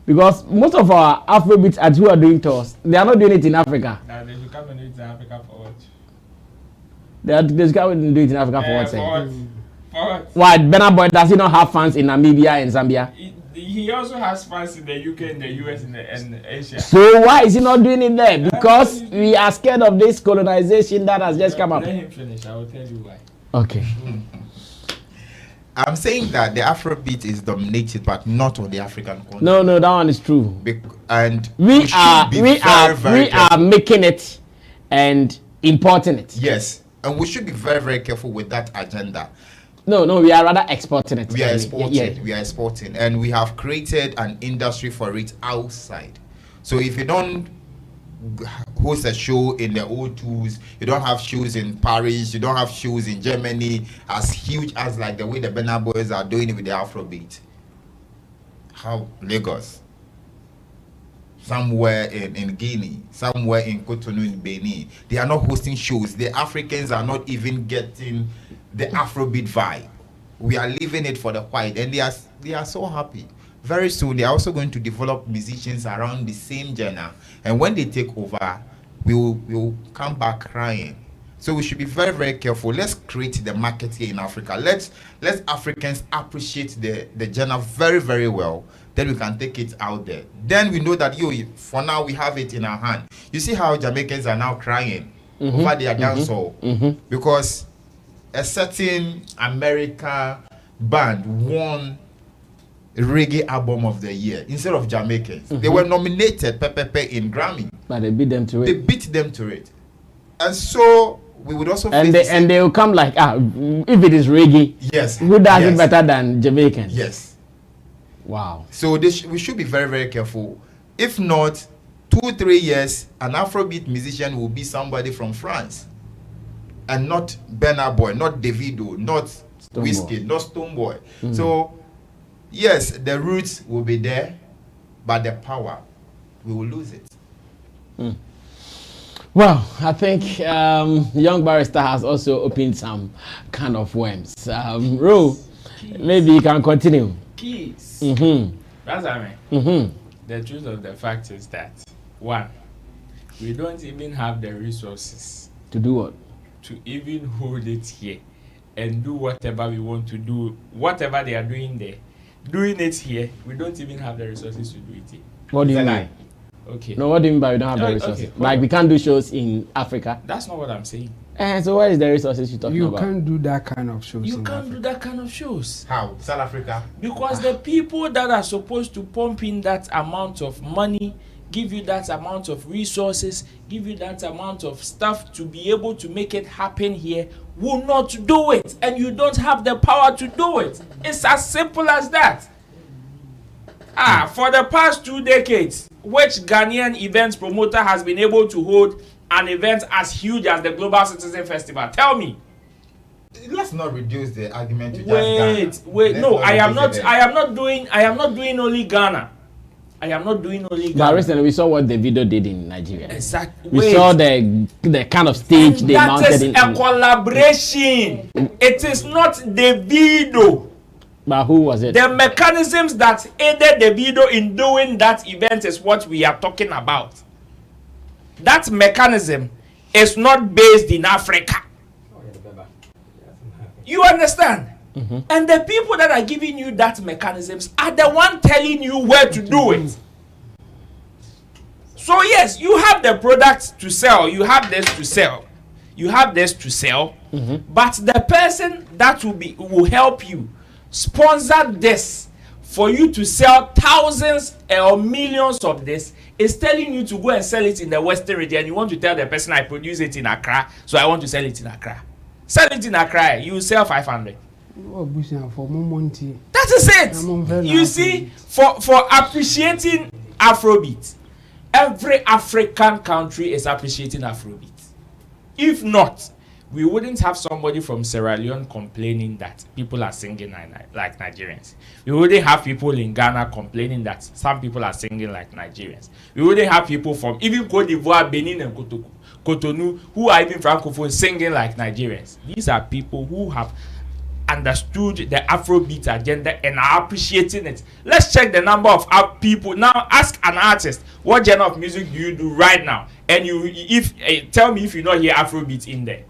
because most of our Afrobeats at who are doing tours, they are not doing it in Africa. Now they should come and do it in Africa for what? They should come and do it in Africa for what? For what? Why Burna Boy does he not have fans in Namibia and Zambia? He also has fans in the UK, in the US, and Asia. So why is he not doing it there? Because we are scared of this colonization that has just come up. Let him finish. I will tell you why. Okay. I'm saying that the Afrobeat is dominated, but not on the African continent. No, that one is true. And we are making it and importing it. Yes, and we should be very, very careful with that agenda. No, we are rather exporting it. We are exporting. We are exporting, and we have created an industry for it outside. So if you don't host a show in the O2s, you don't have shows in Paris, you don't have shows in Germany as huge as like the way the Burna Boys are doing it with the Afrobeat. How Lagos, somewhere in Guinea, somewhere in Cotonou in Benin, they are not hosting shows. The Africans are not even getting the Afrobeat vibe. we are leaving it for the white, and they are so happy. Very soon, they are also going to develop musicians around the same genre, and when they take over, we will come back crying. So we should be very, very careful. Let's create the market here in Africa. Let's Africans appreciate the genre very, very well. Then we can take it out there. Then we know that for now we have it in our hand. You see how Jamaicans are now crying over their dancehall because a certain American band won reggae album of the year instead of Jamaicans. They were nominated in Grammy, but they beat them to it. They beat them to it, and so we would also and they will come like if it is reggae, yes, who does it better than Jamaicans? Yes. Wow. So we should be very, very careful. If not, 2-3 years, an Afrobeat musician will be somebody from France, and not Burna Boy, not Davido, not Wizkid, not Stonebwoy. So yes, the roots will be there, but the power, we will lose it. Well, I think Young Barrister has also opened some kind of worms. Ro, maybe you can continue. Keys. That's The truth of the fact is that, one, we don't even have the resources. To do what? To even hold it here and do whatever we want to do, whatever they are doing there. Doing it here, we don't even have the resources to do it here. What do you mean? Okay. No, what do you mean by we don't have the resources? Okay, like we can't do shows in Africa? That's not what I'm saying. So where is the resources you're talking about? You can't do that kind of shows. You can't do that kind of shows. How? South Africa? Because the people that are supposed to pump in that amount of money, give you that amount of resources, give you that amount of stuff to be able to make it happen here, will not do it. And you don't have the power to do it. It's as simple as that. For the past 2 decades, which Ghanaian events promoter has been able to hold an event as huge as the Global Citizen Festival? Tell me. Let's not reduce the argument to just Ghana. No, I am not doing only Ghana. I am not doing only Ghana. But recently we saw what Davido did in Nigeria. Exactly. We saw the kind of stage they mounted in. That is a collaboration. It is not Davido. But who was it? The mechanisms that aided Davido in doing that event is what we are talking about. That mechanism is not based in Africa. You understand? And the people that are giving you that mechanisms are the one telling you where to do it. So yes, you have the products to sell, you have this to sell, but the person that will help you sponsor this for you to sell thousands or millions of this is telling you to go and sell it in the Western region, and you want to tell the person, I produce it in Accra, so I want to sell it in Accra. Sell it in Accra, you sell 500. That is it. You see, for appreciating Afrobeat, every African country is appreciating Afrobeat. If not, we wouldn't have somebody from Sierra Leone complaining that people are singing like Nigerians. We wouldn't have people in Ghana complaining that some people are singing like Nigerians. We wouldn't have people from even Cote d'Ivoire, Benin, and Cotonou who are even Francophone singing like Nigerians. These are people who have understood the Afrobeat agenda and are appreciating it. Let's check the number of people. Now ask an artist, what genre of music do you do right now? And tell me if you not hear Afrobeat in there.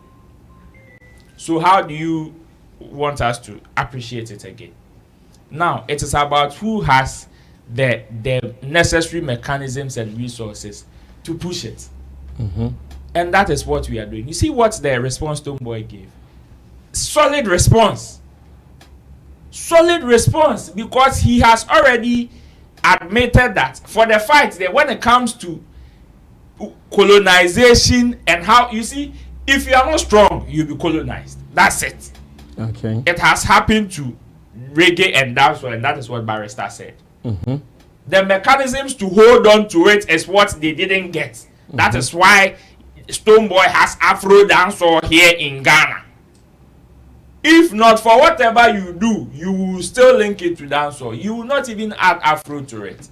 So how do you want us to appreciate it again? Now, it is about who has the necessary mechanisms and resources to push it. And that is what we are doing. You see what the response Stonebwoy gave? Solid response. Solid response, because he has already admitted that for the fight there, when it comes to colonization and how, you see, if you are not strong, you'll be colonized. That's it. Okay. It has happened to reggae and dancehall, and that is what Barrister said. The mechanisms to hold on to it is what they didn't get. That is why Stonebwoy has Afro dancehall here in Ghana. If not, for whatever you do, you will still link it to dancehall. You will not even add Afro to it.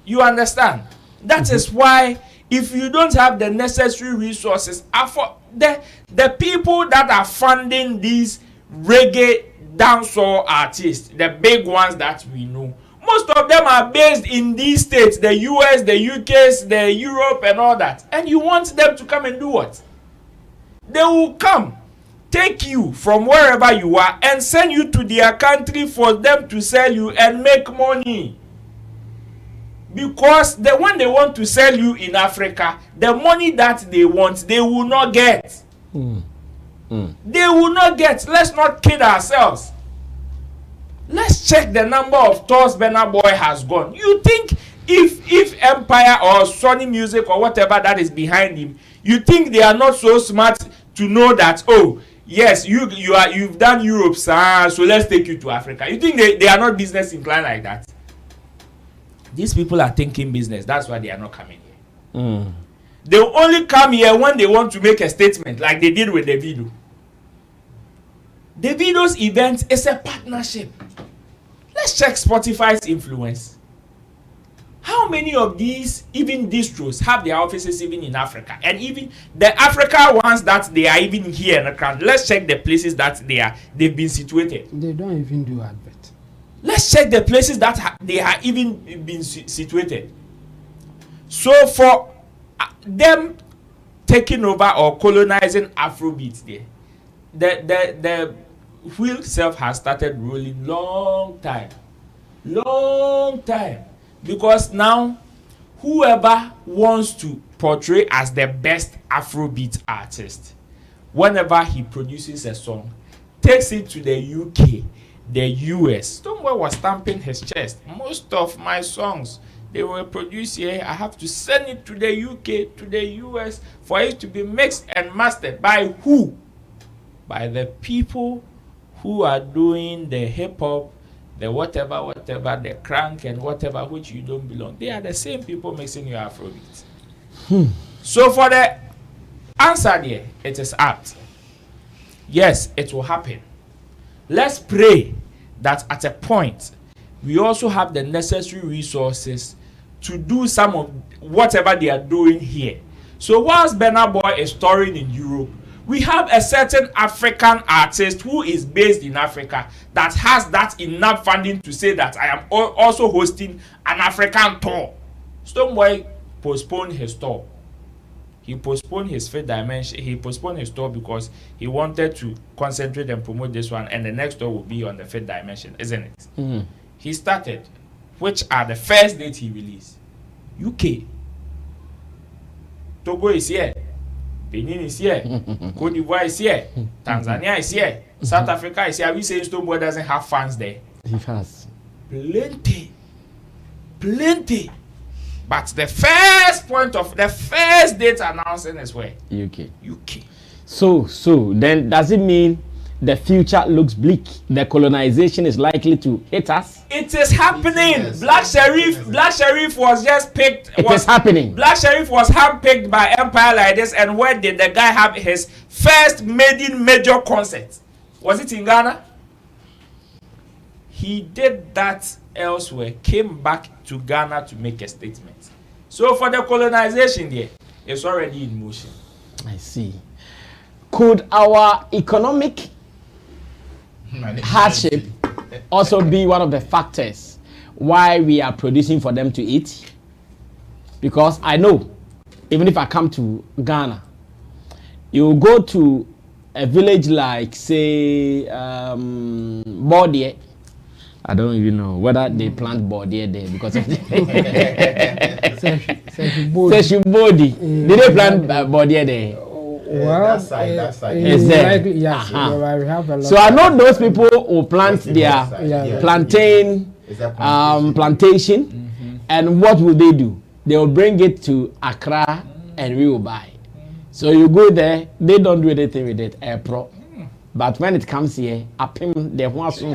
You understand? That is why, if you don't have the necessary resources, the people that are funding these reggae dancehall artists, the big ones that we know, most of them are based in these states, the US, the UK, the Europe and all that. And you want them to come and do what? They will come, take you from wherever you are and send you to their country for them to sell you and make money. Because when they want to sell you in Africa, the money that they want, they will not get. They will not get. Let's not kid ourselves. Let's check the number of tours Burna Boy has gone. You think if Empire or Sony Music or whatever that is behind him, you think they are not so smart to know that, oh yes, you've done Europe, so let's take you to Africa? You think they are not business inclined like that? These people are thinking business. That's why they are not coming here. They will only come here when they want to make a statement, like they did with Davido. Davido's event is a partnership. Let's check Spotify's influence. How many of these, even distros, have their offices even in Africa? And even the Africa ones that they are even here in the country. Let's check the places that they've been situated. They don't even do advert. Let's check the places that they are even been situated. So for them taking over or colonizing Afrobeats there, the wheel self has started rolling long time, because now whoever wants to portray as the best Afrobeat artist, whenever he produces a song, takes it to the UK, the US. Somewhere was stamping his chest. Most of my songs, they were produced here. I have to send it to the UK, to the US, for it to be mixed and mastered by who? By the people who are doing the hip hop, the whatever, the crank and whatever, which you don't belong. They are the same people mixing your Afrobeat. So for the answer there, it is apt. Yes, it will happen. Let's pray that at a point we also have the necessary resources to do some of whatever they are doing here. So whilst Burna Boy is touring in Europe, we have a certain African artist who is based in Africa that has that enough funding to say that I am also hosting an African tour. Stonebwoy postponed his tour. He postponed his Fifth Dimension. He postponed his tour because he wanted to concentrate and promote this one, and the next tour will be on the Fifth Dimension, isn't it? He started. Which are the first dates he released? UK. Togo is here. Benin is here. Cote d'Ivoire is here. Tanzania is here. South Africa is here. Are we saying Stonebwoy doesn't have fans there? He has. Plenty. But the first point of the first date announcing is where? UK. So then does it mean the future looks bleak? The colonization is likely to hit us? It is happening. Black Sherif was just picked. It is happening. Black Sherif was handpicked by Empire like this, and where did the guy have his first major concert? Was it in Ghana? He did that elsewhere, came back to Ghana to make a statement. So for the colonization there, it's already in motion. I see. Could our economic hardship also be one of the factors why we are producing for them to eat? Because I know, even if I come to Ghana, you go to a village like, say, Bordier. I don't even know whether they plant Bordier there because of Seshubodi. Did they plant Bordier there? Well, that side. Is there? Likely, yes. Well, we have a lot. So I know those people who plant their plantain plantation, and what will they do? They will bring it to Accra and we will buy. So you go there, they don't do anything with it, but when it comes here, apim the one so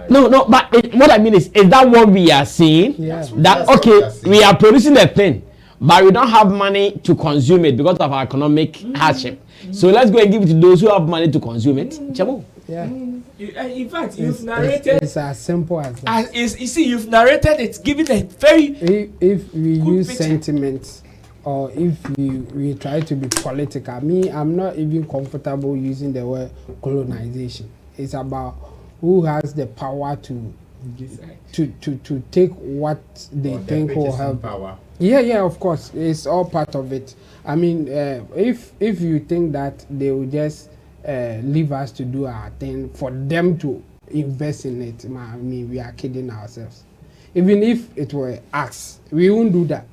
no, but what I mean is that what we are seeing? Yes. That okay, we are producing the thing, but we don't have money to consume it because of our economic hardship. So let's go and give it to those who have money to consume it. Yeah. In fact, you've narrated. It's as simple as that. You see, you've narrated. It's giving a very. If we use picture. sentiments or if we try to be political, me, I'm not even comfortable using the word colonization. It's about who has the power to take what they think will help. Power. Yeah, of course, it's all part of it. I mean, if you think that they will just leave us to do our thing for them to invest in it, I mean, we are kidding ourselves. Even if it were us, we won't do that.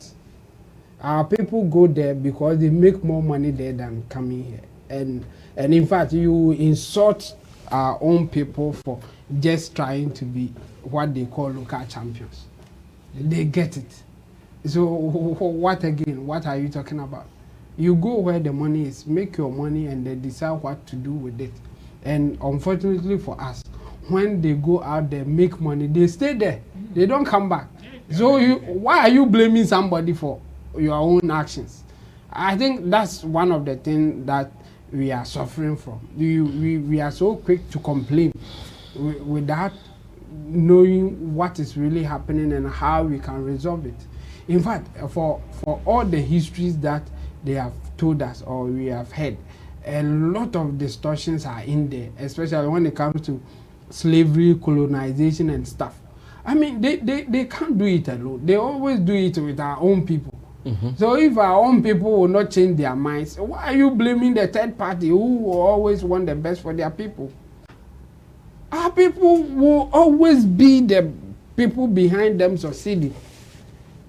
Our people go there because they make more money there than coming here. And in fact, you insult our own people for just trying to be what they call local champions. They get it. So what again? What are you talking about? You go where the money is, make your money, and then decide what to do with it. And unfortunately for us, when they go out there, make money, they stay there. They don't come back. So why are you blaming somebody for your own actions? I think that's one of the things that we are suffering from. We are so quick to complain without knowing what is really happening and how we can resolve it. In fact, for all the histories that they have told us or we have heard, a lot of distortions are in there, especially when it comes to slavery, colonization and stuff. I mean, they can't do it alone. They always do it with our own people. So if our own people will not change their minds, why are you blaming the third party who will always want the best for their people? Our people will always be the people behind them succeeding.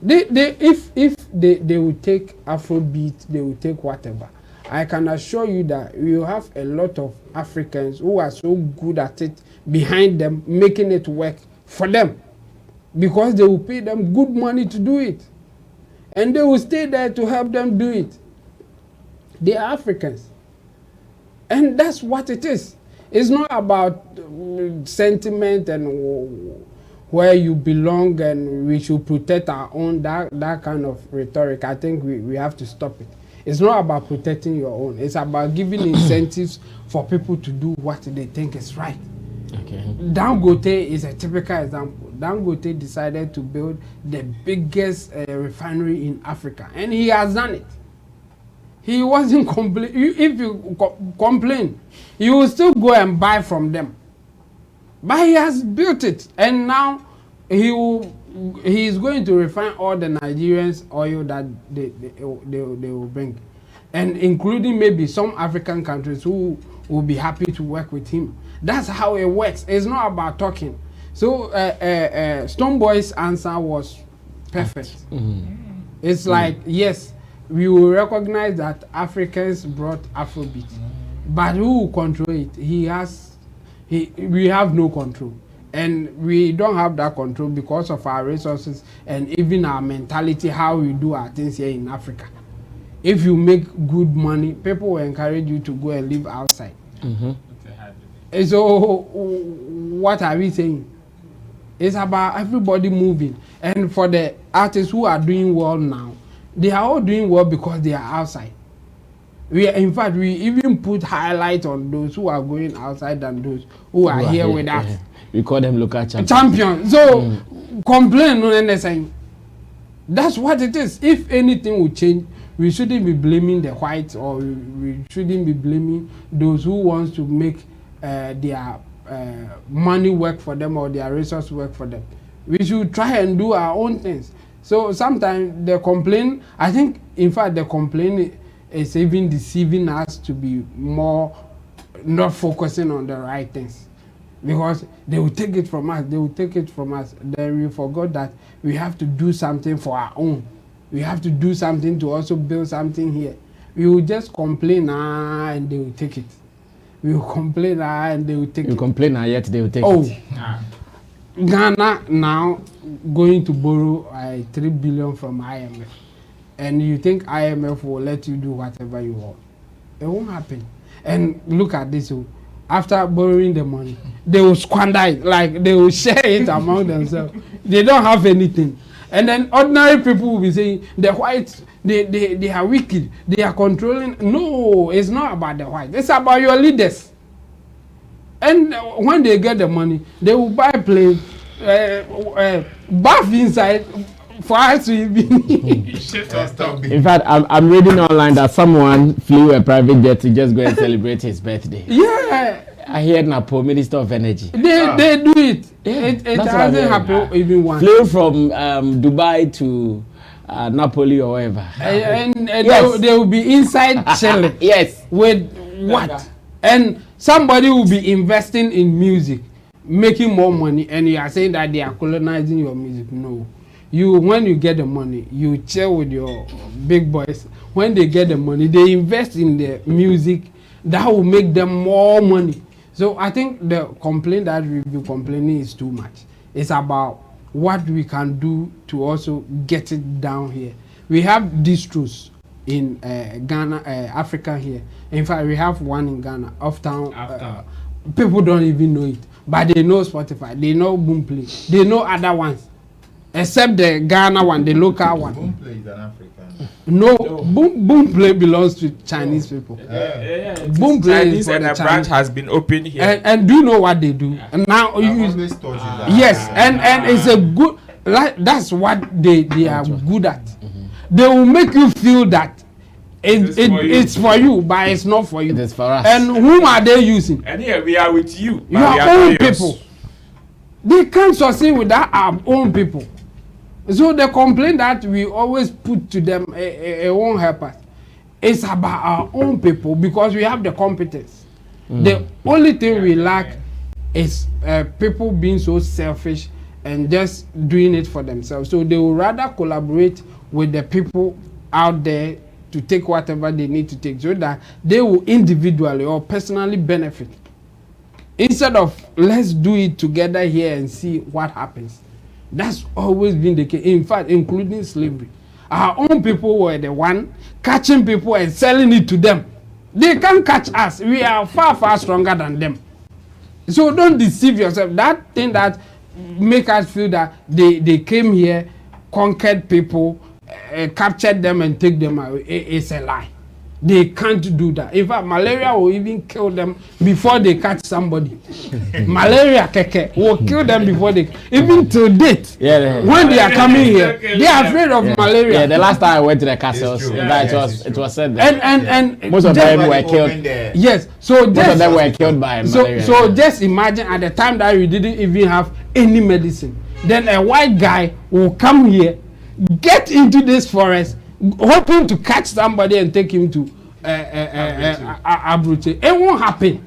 If they will take Afrobeats, they will take whatever. I can assure you that we will have a lot of Africans who are so good at it behind them, making it work for them, because they will pay them good money to do it. And they will stay there to help them do it. They are Africans. And that's what it is. It's not about sentiment and where you belong and we should protect our own, that kind of rhetoric. I think we have to stop it. It's not about protecting your own. It's about giving incentives for people to do what they think is right. Okay. Dangote is a typical example. Dangote decided to build the biggest refinery in Africa, and he has done it. He wasn't complaining. If you complain, you will still go and buy from them. But he has built it, and now he is going to refine all the Nigerians oil that they will bring, and including maybe some African countries who will be happy to work with him. That's how it works. It's not about talking. So Stonebwoy's answer was perfect. It's like, yes, we will recognize that Africans brought Afrobeat, but who will control it? We have no control, and we don't have that control because of our resources and even our mentality, how we do our things here in Africa. If you make good money, people will encourage you to go and live outside. So what are we saying? It's about everybody moving. And for the artists who are doing well now, they are all doing well because they are outside. In fact, we even put highlight on those who are going outside than those who are here with us. We call them local champions. So complain no anything. That's what it is. If anything will change, we shouldn't be blaming the whites, or we shouldn't be blaming those who wants to make their money work for them or their resources work for them. We should try and do our own things. So sometimes the complaint, I think, in fact, the complaint is even deceiving us to be more not focusing on the right things, because they will take it from us. Then we forgot that we have to do something for our own. We have to do something to also build something here. We will just complain and they will take it. We will complain and they will take it. You complain yet they will take it. Ghana now going to borrow 3 billion from IMF. And you think IMF will let you do whatever you want. It won't happen. And look at this. After borrowing the money, they will squander it. Like they will share it among themselves. They don't have anything. And then ordinary people will be saying the whites, they are wicked, they are controlling. No, it's not about the whites. It's about your leaders. And when they get the money, they will buy planes, bath inside, for us to even. In fact, I'm reading online that someone flew a private jet to just go and celebrate his birthday. Yeah. I heard Napo, Minister of Energy. They do it. It hasn't happened even once. Flew from Dubai to Napoli or wherever. And they will be inside chilling. Yes. With what? And somebody will be investing in music, making more money, and you are saying that they are colonizing your music. No. When you get the money, you chill with your big boys. When they get the money, they invest in the music that will make them more money. So I think the complaint that we be complaining is too much. It's about what we can do to also get it down here. We have distros in Ghana, Africa here. In fact, we have one in Ghana, Uptown. People don't even know it, but they know Spotify, they know Boomplay, they know other ones, except the Ghana one, the local one. Boomplay is an African. No, Boomplay belongs to Chinese people. Boomplay Chinese and a branch has been opened here. And do you know what they do? And now yes, and it's a good. That's what they are good at. They will make you feel that it's for you, but it's not for you. It is for us. And whom are they using? And here we are with you. Your own people. They can't succeed without our own people. So the complaint that we always put to them, it won't help us. It's about our own people because we have the competence. The only thing we lack is people being so selfish and just doing it for themselves. So they will rather collaborate with the people out there to take whatever they need to take so that they will individually or personally benefit. Instead of let's do it together here and see what happens. That's always been the case. In fact, including slavery. Our own people were the one catching people and selling it to them. They can't catch us. We are far, far stronger than them. So don't deceive yourself. That thing that make us feel that they came here, conquered people, captured them and take them away, it's a lie. They can't do that. In fact, malaria will even kill them before they catch somebody. Malaria keke will kill them before they, even to date. When they are coming here, they are afraid of malaria. Yeah, the last time I went to the castles, it was said that. And most of them were killed. Yes, so most of them were killed by malaria. So just imagine at the time that we didn't even have any medicine, then a white guy will come here, get into this forest, hoping to catch somebody and take him to Abrute. It won't happen.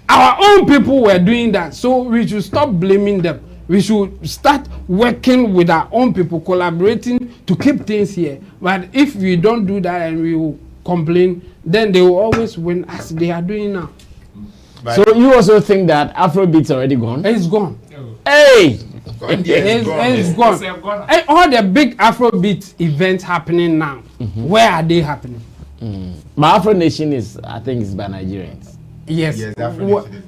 Our own people were doing that, so we should stop blaming them. We should start working with our own people, collaborating to keep things here. But if we don't do that and we will complain, then they will always win as they are doing now. So you also think that Afrobeats already gone? It's gone. Hey! It's gone. And all the big Afrobeat events happening now, where are they happening? But Afro Nation is, I think, it's by Nigerians. Yes.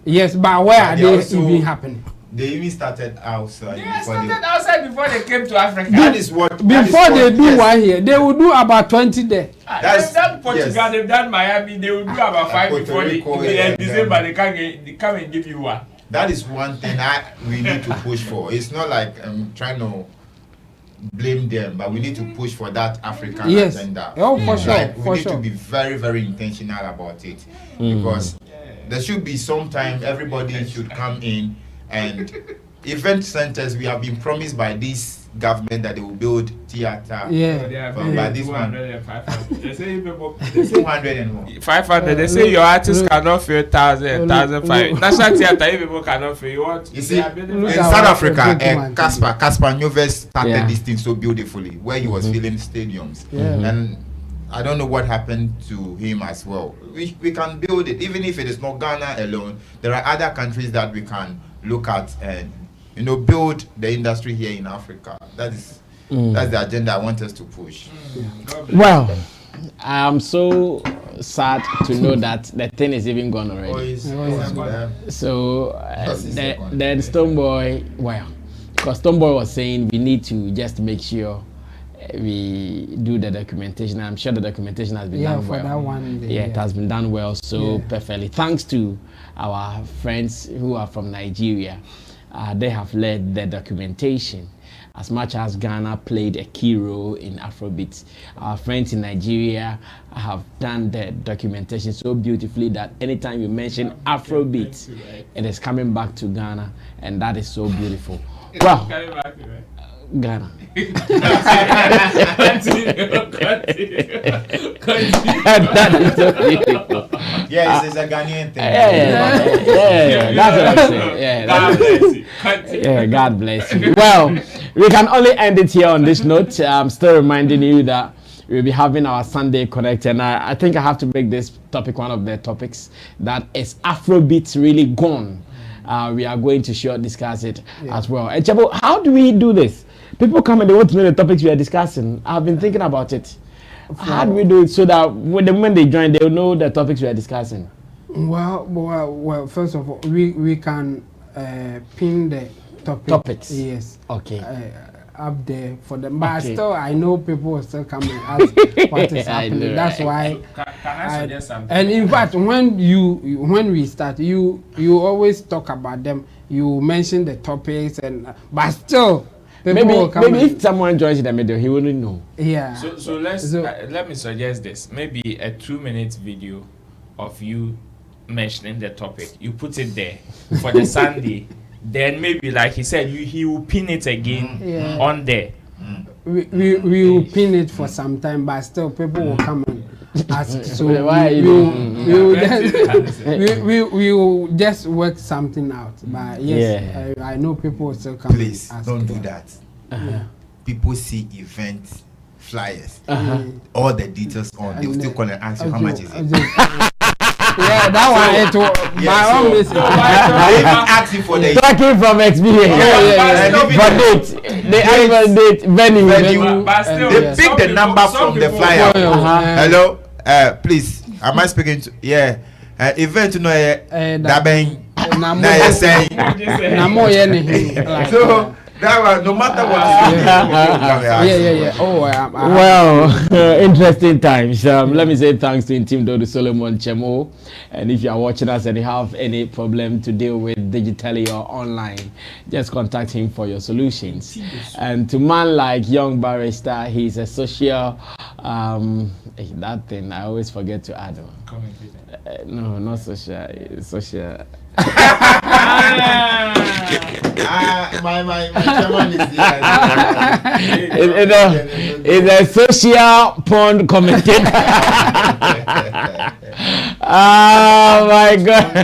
Yes, but where are they even happening? They even started outside. They started outside before they came to Africa. That is what. Before they do one here, they will do about 20 there. They've done Portugal, they've done Miami, they will do about 5 before they December they come and give you one. That is one thing we need to push for. It's not like I'm trying to blame them, but we need to push for that African agenda. Oh, for sure. We need to be very, very intentional about it because there should be some time everybody should come in and event centers. We have been promised by this government that they will build theater. By this one, 500. They say 200 and more. 500. They say your artists cannot fill 1,000, 1,500. National theater, people cannot fill. You see, in South Africa, Caspar Nyovest started this thing so beautifully, where he was filling stadiums, and I don't know what happened to him as well. We can build it, even if it is not Ghana alone. There are other countries that we can look at and build the industry here in Africa. That's the agenda I want us to push. Well, I'm so sad to know that the thing is even gone already. So then Stoneboy, because Stoneboy was saying we need to just make sure we do the documentation. I'm sure the documentation has been done well. For that one day, it has been done well, so perfectly. Thanks to our friends who are from Nigeria. They have led the documentation. as much as Ghana played a key role in Afrobeats. Our friends in Nigeria have done the documentation so beautifully that anytime you mention Afrobeats, it is coming back to Ghana, and that is so beautiful. Well, Ghana. That is so beautiful. Yes, it's a Ghanaian thing. Yeah, that's what I'm saying. Yeah, God bless you. Well, we can only end it here on this note. I'm still reminding you that we'll be having our Sunday Connect, and I think I have to make this topic one of the topics that is Afrobeats really gone. We are going to sure discuss it as well. And Chabo, how do we do this? People come and they want to know the topics we are discussing. I've been thinking about it. How do we do it so that when they join, they'll know the topics we are discussing? Well, first of all, we can pin the topics. Yes. Okay. Up there for them, but still, I know people will still come and ask what is happening. That's why. Can I suggest something? And in fact, when we start, you always talk about them. You mention the topics, but still. Maybe if someone joins in the middle, he wouldn't know. Yeah. So let me suggest this. Maybe a 2-minute video of you mentioning the topic. You put it there for the Sunday. Then maybe, like he said, he will pin it again on there. We will pin it for some time, but still people will come and ask. So we will just work something out. But yes, I know people will still come. Please don't do that. People see event flyers, all the details on. They will still call and ask you how much is it. Yeah, that one. My own mistake. I even ask you for the talking from experience. For date, they ask for date venue. They pick the number from the flyer. Hello, please. Am I speaking to? Event no that bang. So. That was, no matter what. Well, interesting times. Let me say thanks to Team Dodo Solomon Chemo. And if you are watching us and you have any problem to deal with digitally or online, just contact him for your solutions. And to man like Young Barrister, he's a social. That thing I always forget to add on. No, not social. Social. My chairman is here. It's a social porn commentator. Oh my God.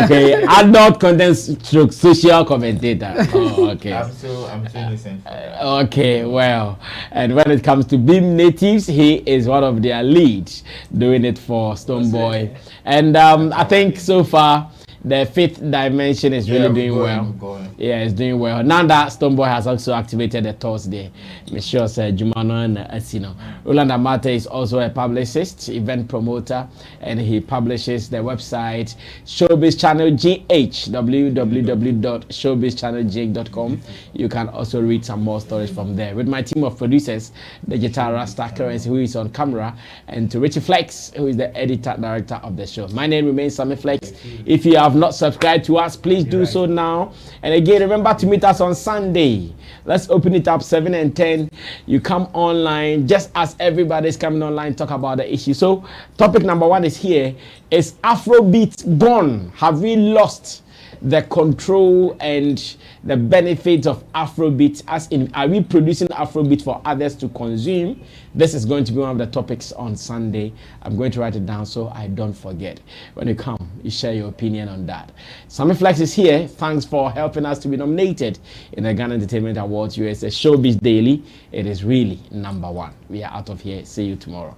Okay, adult content stroke social commentator. Oh, okay. I'm so innocent. Okay, well, and when it comes to Beam Natives, he is one of their leads, doing it for Stoneboy. And I think so far the fifth dimension is really doing well. Yeah, it's doing well. Now that Stoneboy has also activated the Thursday, make sure Jumano and Asino. Roland Amate is also a publicist, event promoter, and he publishes the website Showbiz Channel GH, www.showbizchannelgh.com. You can also read some more stories from there. With my team of producers, the Guitar Rasta Currency, who is on camera, and to Richie Flex, who is the editor director of the show. My name remains Sammy Flex. If you have not subscribed to us, please do so now. And again, remember to meet us on Sunday. Let's open it up 7 and 10. You come online just as everybody's coming online, talk about the issue. So topic number 1 is here. Is Afrobeat gone? Have we lost the control and the benefits of Afrobeat? As in, are we producing Afrobeat for others to consume? This is going to be one of the topics on Sunday. I'm going to write it down so I don't forget. When you come, you share your opinion on that. Sammy Flex is here. Thanks for helping us to be nominated in the Ghana Entertainment Awards USA Showbiz Daily. It is really number 1. We are out of here. See you tomorrow.